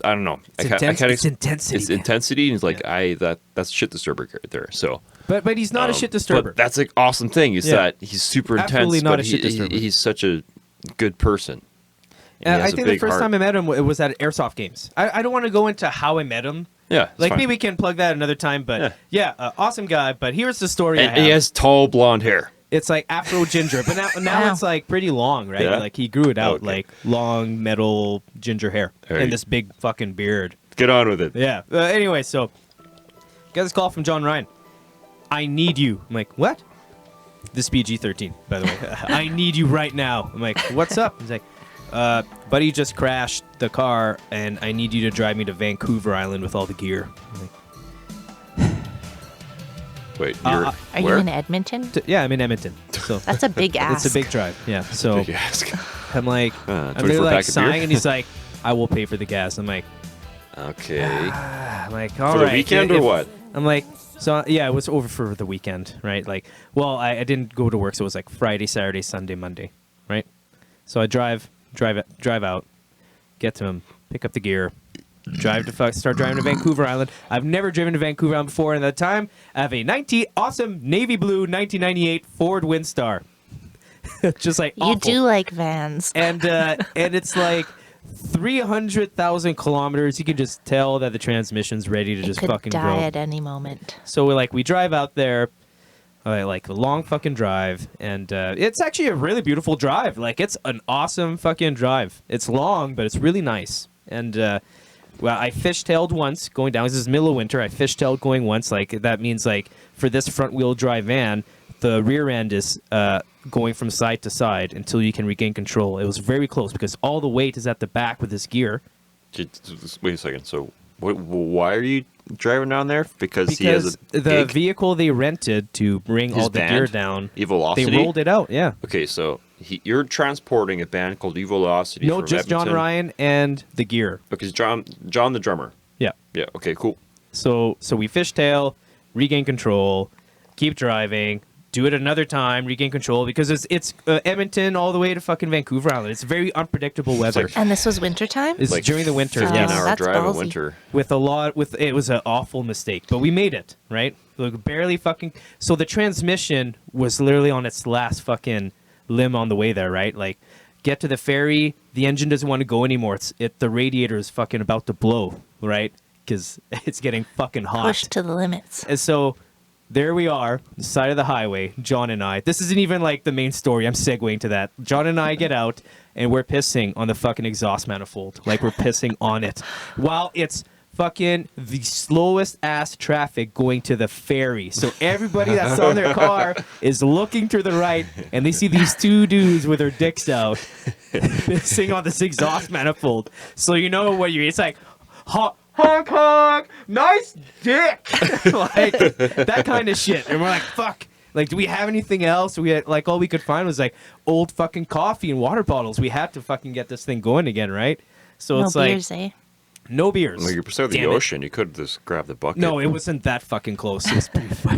I don't know. It's intensity. It's man. intensity, and he's like, that's shit disturber right there. So, But he's not a shit disturber. But that's an awesome thing is Yeah. that he's super Absolutely intense, not but a shit disturber. he's such a good person. And he I has a think the big first heart. time I met him it was at Airsoft Games. I don't want to go into how I met him. Yeah, it's Like fine. maybe we can plug that another time. But awesome guy. But here's the story. I And have. he has tall blonde hair. It's like Afro ginger, but now Wow. it's like pretty long, right? Yeah? Like he grew it out, Okay. like long metal ginger hair There and you- this big fucking beard. Get on with it. Yeah. Anyway, so got this call from John Ryan. I need you. I'm like, what? This is PG-13, by the way. I need you right now. I'm like, what's up? He's like, buddy just crashed the car, and I need you to drive me to Vancouver Island with all the gear. I'm like, Wait, you're Are where? you in Edmonton? yeah, I'm in Edmonton. So That's a big ask. it's a big drive. Yeah. So Big ask. I'm like, I'm 24 really like pack of beer? sighing, and he's like, I will pay for the gas. I'm like, Okay. I'm like, all For the right, weekend or if- what? I'm like, so yeah, it was over for the weekend, right? Like, well, I didn't go to work, so it was like Friday, Saturday, Sunday, Monday, right? So I drive out, get to him, pick up the gear, start driving to Vancouver Island. I've never driven to Vancouver Island before, and at the time, I have a awesome navy blue 1998 Ford Windstar. Just like You awful. do like vans. And it's like 300,000 kilometers. You can just tell that the transmission's ready to It just could fucking die go. at any moment. So we drive out there, like a long fucking drive, and it's actually a really beautiful drive. Like, it's an awesome fucking drive. It's long, but it's really nice. And well, I fishtailed once going down. This is middle of winter. I fishtailed going once. Like, that means like for this front wheel drive van, the rear end is going from side to side until you can regain control. It was very close because all the weight is at the back with this gear. Wait a second. So, why are you driving down there? Because he has a the gig? vehicle they rented to bring His all the band? gear down, Evilosity? they rolled it out. Yeah. Okay, so you're transporting a band called Evilosity. No, from just John Edmonton. Ryan and the gear. Because John the drummer. Yeah. Yeah. Okay. Cool. So we fishtail, regain control, keep driving, do it another time, regain control, because it's Edmonton all the way to fucking Vancouver Island. It's very unpredictable weather. like- And this was wintertime? It's Like during the winter, 15 yes. hour That's drive in ballsy. winter. It was an awful mistake, but we made it, right? Like, barely fucking. So the transmission was literally on its last fucking limb on the way there, right? Like, get to the ferry, the engine doesn't want to go anymore. The radiator is fucking about to blow, right? Because it's getting fucking hot. Pushed to the limits. And so there we are, the side of the highway, John and I. This isn't even like the main story. I'm segueing to that. John and I get out, and we're pissing on the fucking exhaust manifold. Like, we're pissing on it. While it's fucking the slowest ass traffic going to the ferry. So everybody that's on their car is looking to the right, and they see these two dudes with their dicks out pissing on this exhaust manifold. So you know what it's like, honk, honk, nice dick. Like, that kind of shit. And we're like, fuck. Like, do we have anything else? We had, like, all we could find was like old fucking coffee and water bottles. We had to fucking get this thing going again, right? So No it's like beers, eh? no beers. Well, you're beside the Damn it. ocean. You could just grab the bucket. No, it wasn't that fucking close. It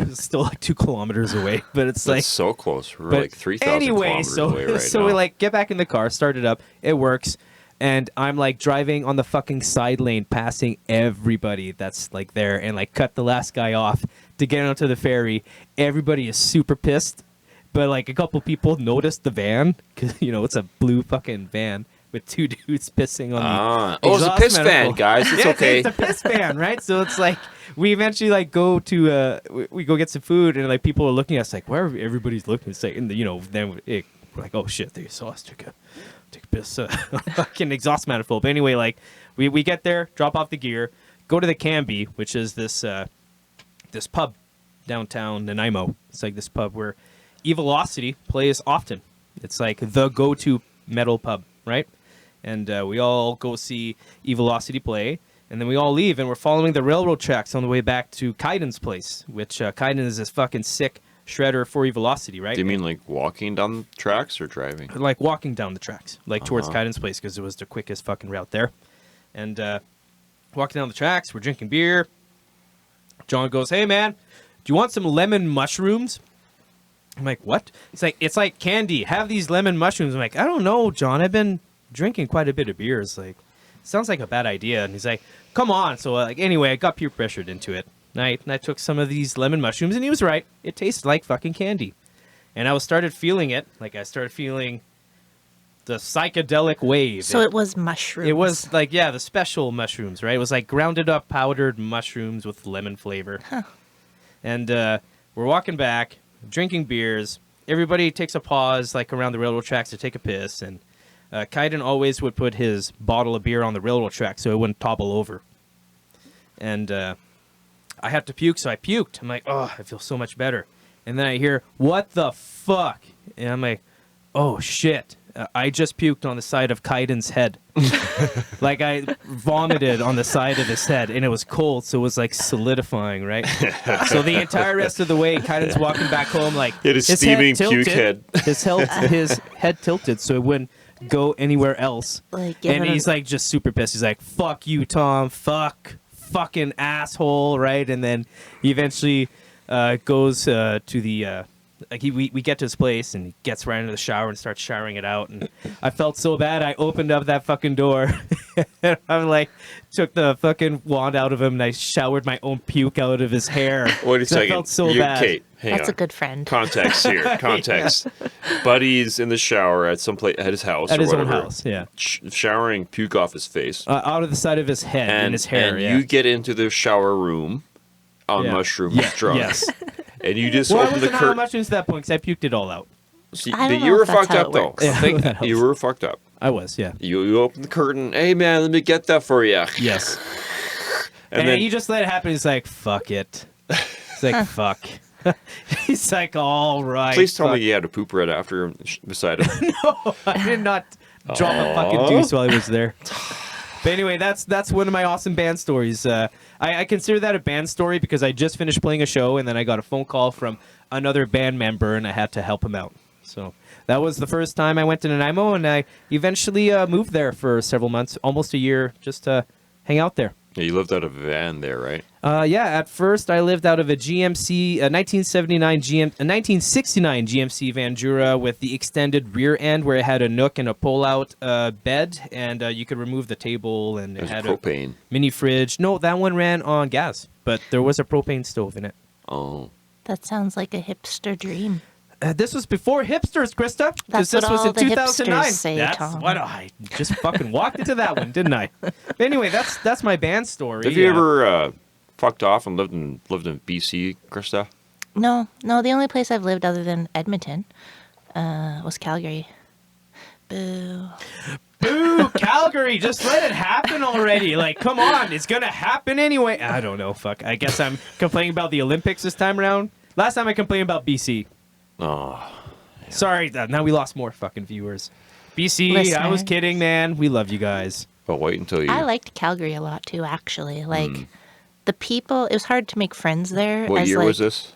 was still like 2 kilometers away. But it's That's like so close. We're but like 3,000 anyway, kilometers so away right so now. we like get back in the car, start it up, it works, and I'm like driving on the fucking side lane, passing everybody that's like there, and like cut the last guy off to get onto the ferry. Everybody is super pissed, but like a couple people noticed the van because it's a blue fucking van with 2 dudes pissing on the Oh, it's a exhaust piss fan, manifold. guys. It's Yeah, okay. It's a piss fan, right? So it's like we eventually like go to we go get some food, and like people are looking at us like, where everybody's looking. It's like, and then we're like, oh shit, they saw us take a piss fucking exhaust manifold. But anyway, like we get there, drop off the gear, go to the Canby, which is this this pub downtown Nanaimo. It's like this pub where Evilosity plays often. It's like the go-to metal pub, right? And we all go see Evilosity play, and then we all leave, and we're following the railroad tracks on the way back to Kaiden's place, which Kaiden is this fucking sick shredder for Evilosity, right? Do you mean like walking down the tracks or driving? Like walking down the tracks, like towards Uh-huh. Kaiden's place, because it was the quickest fucking route there. And walking down the tracks, we're drinking beer. John goes, "Hey man, do you want some lemon mushrooms?" I'm like, "What?" It's like candy. Have these lemon mushrooms. I'm like, "I don't know, John. I've been drinking quite a bit of beer." It's like, sounds like a bad idea. And he's like, "Come on." So anyway, I got peer pressured into it. And I took some of these lemon mushrooms, and he was right. It tasted like fucking candy. And I started feeling it. Like, I started feeling the psychedelic wave. So it was mushrooms. It was like, yeah, the special mushrooms, right? It was like grounded up powdered mushrooms with lemon flavor. Huh. And we're walking back, drinking beers. Everybody takes a pause, like around the railroad tracks, to take a piss. And Kaiden always would put his bottle of beer on the railroad track so it wouldn't topple over. And I had to puke, so I puked. I'm like, oh, I feel so much better. And then I hear, "What the fuck?" And I'm like, oh, shit. I just puked on the side of Kaiden's head. Like, I vomited on the side of his head, and it was cold, so it was like solidifying, right? So the entire rest of the way, Kaiden's walking back home, like, He had a his steaming tilted, puke head. his head tilted so it wouldn't go anywhere else. Like, And he's like just super pissed. He's like, "Fuck you, Tom. Fuck fucking asshole, right? And then he eventually goes to the we get to his place and he gets right into the shower and starts showering it out. And I felt so bad. I opened up that fucking door. And I'm like, took the fucking wand out of him and I showered my own puke out of his hair. Wait a second. I felt so bad. Kate, hang That's on. a good friend. Context here. Context. Buddy's in the shower at at his house At or his own whatever. house, yeah. Showering puke off his face. Out of the side of his head and his hair, and yeah. you get into the shower room on Yeah. mushrooms Yeah, drunk. yes. And you just Well, I open the wasn't on curtain. mushrooms at that point because I puked it all out. I don't You know were if that's fucked how up it though. works. Yeah, I think that helps. you were fucked up. I was, yeah. You open the curtain. Hey man, let me get that for you. Yes. And And then he just let it happen. He's like, fuck it. He's like, fuck. He's like, all right. please tell fuck." me you had a poop right after beside him. I did not drop a fucking deuce while I was there. But anyway, that's one of my awesome band stories. I consider that a band story because I just finished playing a show and then I got a phone call from another band member and I had to help him out. So that was the first time I went to Nanaimo and I eventually moved there for several months, almost a year, just to hang out there. Yeah, you lived out of a van there, right? Yeah, at first I lived out of a GMC, a 1969 GMC Vandura with the extended rear end where it had a nook and a pull-out bed, and you could remove the table, and It it was had propane. a mini fridge. No, that one ran on gas, but there was a propane stove in it. Oh. That sounds like a hipster dream. This was before hipsters, Krista. That's This what was all in the 2009. hipsters say, That's Tom. what I just fucking walked into that one, didn't I? But anyway, that's my band story. Have you ever fucked off and lived in BC, Christa? No, the only place I've lived other than Edmonton was Calgary. Boo. Boo, Calgary, just let it happen already. Like, come on, it's gonna happen anyway. I don't know, fuck. I guess I'm complaining about the Olympics this time around. Last time I complained about BC. Oh. Sorry, now we lost more fucking viewers. BC, I was Listeners. kidding, man. We love you guys. But wait until you. I liked Calgary a lot too, actually. Like the people, it was hard to make friends there. What as, year like, was this?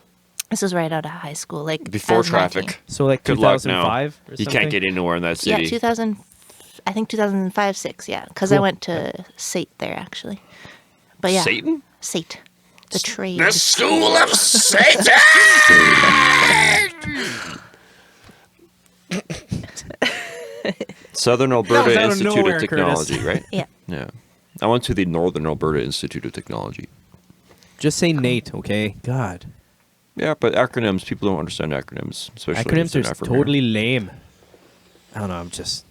This was right out of high school, like Before as nothing. traffic. So like Good luck now. 2005 or You something? can't get anywhere in that city. Yeah, 2000. I think 2005, 6. Yeah, because I Cool. went to SAIT there actually. But yeah, Satan? SAIT, the trade. The School of Satan! Southern Alberta That was out of Institute nowhere, of Technology, Curtis. right? Yeah. Yeah. I went to the Northern Alberta Institute of Technology. Just say Nate, okay? God. Yeah, but acronyms, people don't understand acronyms, especially if Acronyms they're are not from here. totally lame. I don't know, I'm just...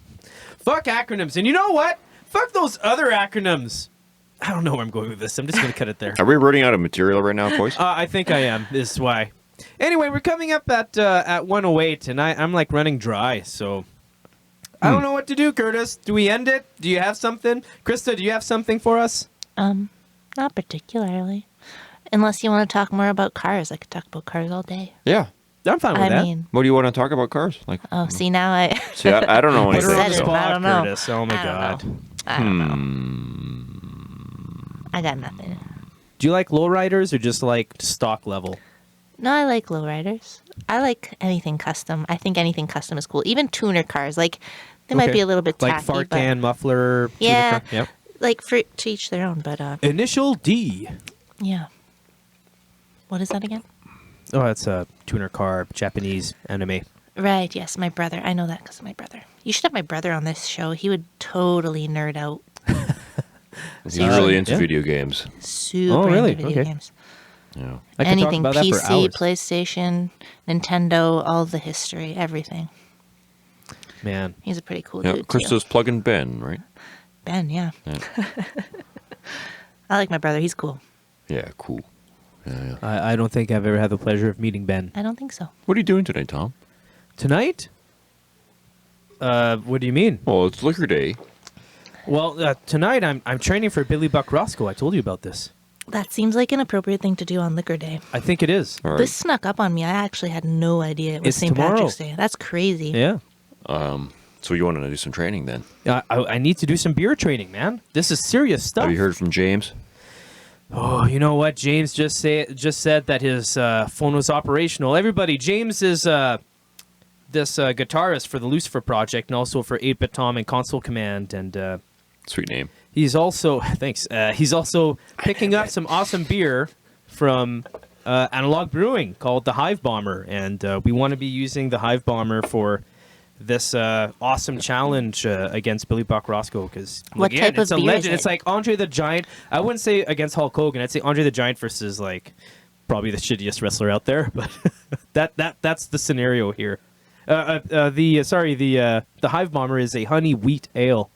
Fuck acronyms. And you know what? Fuck those other acronyms. I don't know where I'm going with this. I'm just going to cut it there. Are we running out of material right now, boys? I think I am. This is why. Anyway, we're coming up at 1:08, and I'm like running dry, so... I don't know what to do, Curtis. Do we end it? Do you have something? Krista, do you have something for us? Not particularly. Unless you want to talk more about cars, I could talk about cars all day. Yeah. I'm fine with I that. mean, What do you want to talk about cars? Like, oh, see now I. see, I don't know Put her on anything. the Said it, So. I spot, don't know. Curtis. Oh, my I don't God. know. I don't know. I got nothing. Do you like lowriders or just like stock level? No, I like lowriders. I like anything custom. I think anything custom is cool. Even tuner cars, like they might Okay. be a little bit tacky, Like fart but can, muffler, tuner Yeah. car? Yep. like for to each their own. But Initial D. yeah. What is that again? Oh, it's a tuner car, Japanese anime. Right. Yes, my brother. I know that because of my brother. You should have my brother on this show. He would totally nerd out. He's really into Yeah. video games. Super Oh, really? into video Okay. games. Yeah. I could Anything talk about that for PC, hours. PlayStation, Nintendo, all the history, everything. Man. He's a pretty cool Yeah, dude too. Krista's plug-in Ben, right? Ben, yeah. Yeah. I like my brother. He's cool. Yeah, cool. Yeah. I don't think I've ever had the pleasure of meeting Ben. I don't think so. What are you doing today, Tom? Tonight? What do you mean? Well, it's Liquor Day. Well, tonight I'm training for Billy Buck Roscoe. I told you about this. That seems like an appropriate thing to do on Liquor Day. I think it is. All right. This snuck up on me. I actually had no idea it was It's St. tomorrow. Patrick's Day. That's crazy. Yeah. So you want to do some training then? I need to do some beer training, man. This is serious stuff. Have you heard from James? Oh, you know what? James just said that his phone was operational. Everybody, James is this guitarist for the Lucifer Project and also for 8-Bit Tom and Console Command. And Sweet name. He's also he's also picking up some awesome beer from Analog Brewing called the Hive Bomber, and we want to be using the Hive Bomber for this awesome challenge against Billy Buck Roscoe, because What type of it's a beer is legend. it? It's like Andre the Giant. I wouldn't say against Hulk Hogan. I'd say Andre the Giant versus like probably the shittiest wrestler out there, but that's the scenario here. The Hive Bomber is a honey wheat ale.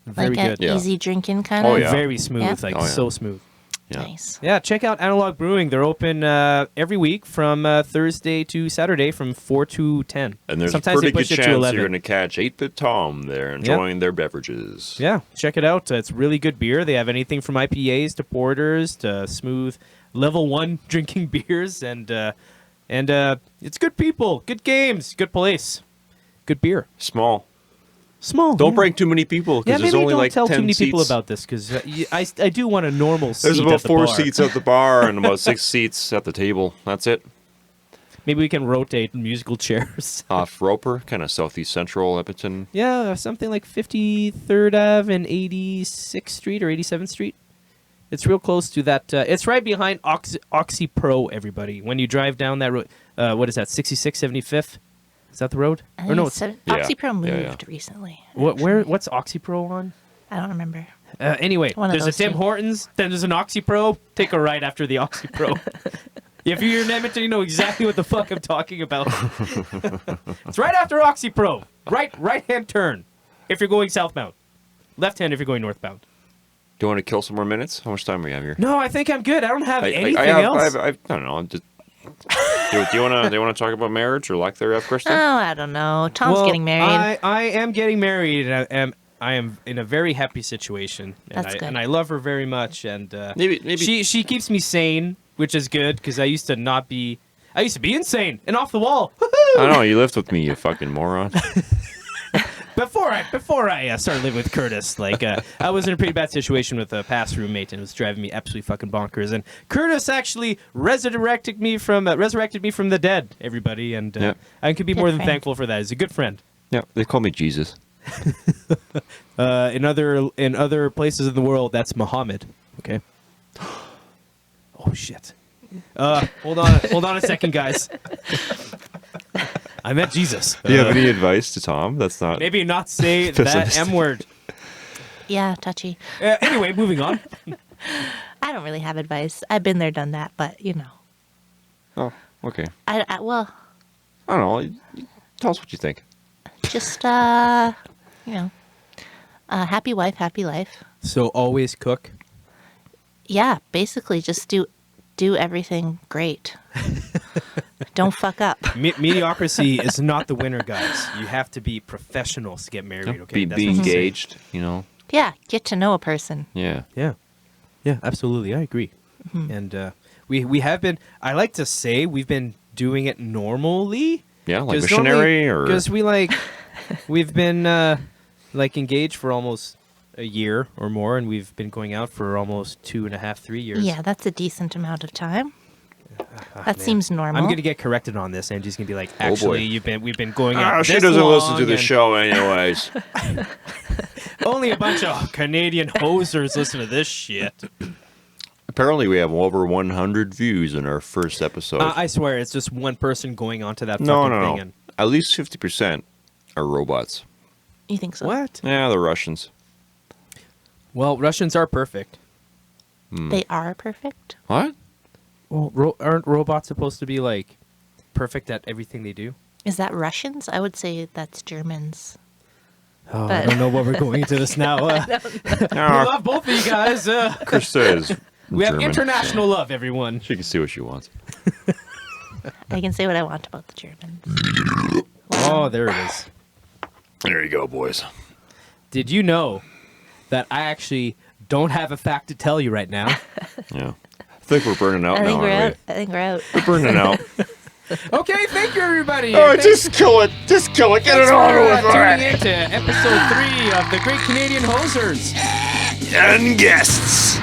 Very like an good. Yeah. easy drinking kind Oh, of. yeah. Very smooth, Yeah. like Oh, yeah. so smooth. Yeah. Nice. Yeah, check out Analog Brewing. They're open every week from Thursday to Saturday from 4 to 10. And there's Sometimes a pretty they push good it to chance 11. you're going to catch 8-Bit Tom there enjoying their beverages. Yeah, check it out. It's really good beer. They have anything from IPAs to porters to smooth level 1 drinking beers, and it's good people, good games, good place, good beer. Small. Small. Don't yeah. bring too many people Yeah, because maybe there's only don't like tell 10 too many seats. people about this, because I do want a normal seat There's at about the 4 bar. seats at the bar and about 6 seats at the table. That's it. Maybe we can rotate musical chairs. Off Roper, kind of southeast central Edmonton. Yeah, something like 53rd Ave and 86th Street or 87th Street. It's real close to that. It's right behind Oxy Pro, everybody. When you drive down that road, what is that, 66, 75th? Is that the road? I Or think no, it's it's, Yeah. Oxypro moved Yeah, yeah. recently. what's Oxy Pro on? I don't remember. Anyway, One of there's a those Tim two. Hortons, then there's an Oxy Pro. Take a right after the Oxy Pro. If you're in Edmonton, you know exactly what the fuck I'm talking about. It's right after Oxy Pro. Right-hand turn if you're going southbound. Left hand if you're going northbound. Do you want to kill some more minutes? How much time do we have here? No, I think I'm good. I don't have anything I else. I don't know. I'm just, do you want to talk about marriage or lack thereof, Christa? Oh, I don't know. Tom's Well, getting married. I am getting married, and I am in a very happy situation. And That's good. And I love her very much, and Maybe- she keeps me sane, which is good, because I used to be insane and off the wall. I know you lived with me, you fucking moron. Before I started living with Curtis, like I was in a pretty bad situation with a past roommate, and it was driving me absolutely fucking bonkers. And Curtis actually resurrected me from the dead, everybody, and Yep. I could be Good more than friend. thankful for that. He's a good friend. Yeah, they call me Jesus. In other places in the world, that's Muhammad. Okay. Oh shit. Hold on a second, guys. I meant Jesus. Do you have any advice to Tom? That's not. Maybe not say that Pessimistic. M word. Yeah, touchy. Anyway, moving on. I don't really have advice. I've been there, done that, but you know. Oh, okay. Well, I don't know. Tell us what you think. just you know, happy wife, happy life. So always cook. Yeah, basically just do everything great. Don't fuck up. Mediocrity is not the winner, guys. You have to be professionals to get married. Okay, Be That's what I'm saying. engaged. You know. Yeah, get to know a person. Yeah. Yeah, absolutely. I agree. Mm-hmm. And we have been. I like to say we've been doing it normally. Yeah, like missionary or. Because we've been like engaged for almost a year or more, and we've been going out for almost 2.5, 3 years. Yeah, that's a decent amount of time. That man. seems normal. I'm gonna get corrected on this. Angie's gonna be like, Oh, boy. actually, we've been going out. she this doesn't long, listen to the and show anyways. Only a bunch of Canadian hosers listen to this shit. Apparently, we have over 100 views in our first episode. I swear, it's just one person going onto that no, fucking no, thing. no. And At least 50% are robots. You think so? what? Yeah, the Russians. Well, Russians are perfect. They are perfect. What? Well, aren't robots supposed to be like perfect at everything they do? Is that Russians? I would say that's Germans. Oh, I But- don't know what we're going into this now. We love both of you guys. Krista is We have German, international love, everyone. so she can see what she wants. I can say what I want about the Germans. Oh, there it is. There you go, boys. Did you know that I actually don't have a fact to tell you right now? Yeah. I think we're burning out I think now, we're out. aren't I think we're out. we? We're burning out. Okay, thank you, everybody. Oh, Thanks- just kill it. Just kill it. Get thanks it for over with. tuning in to episode 3 of the Great Canadian Hosers. And guests.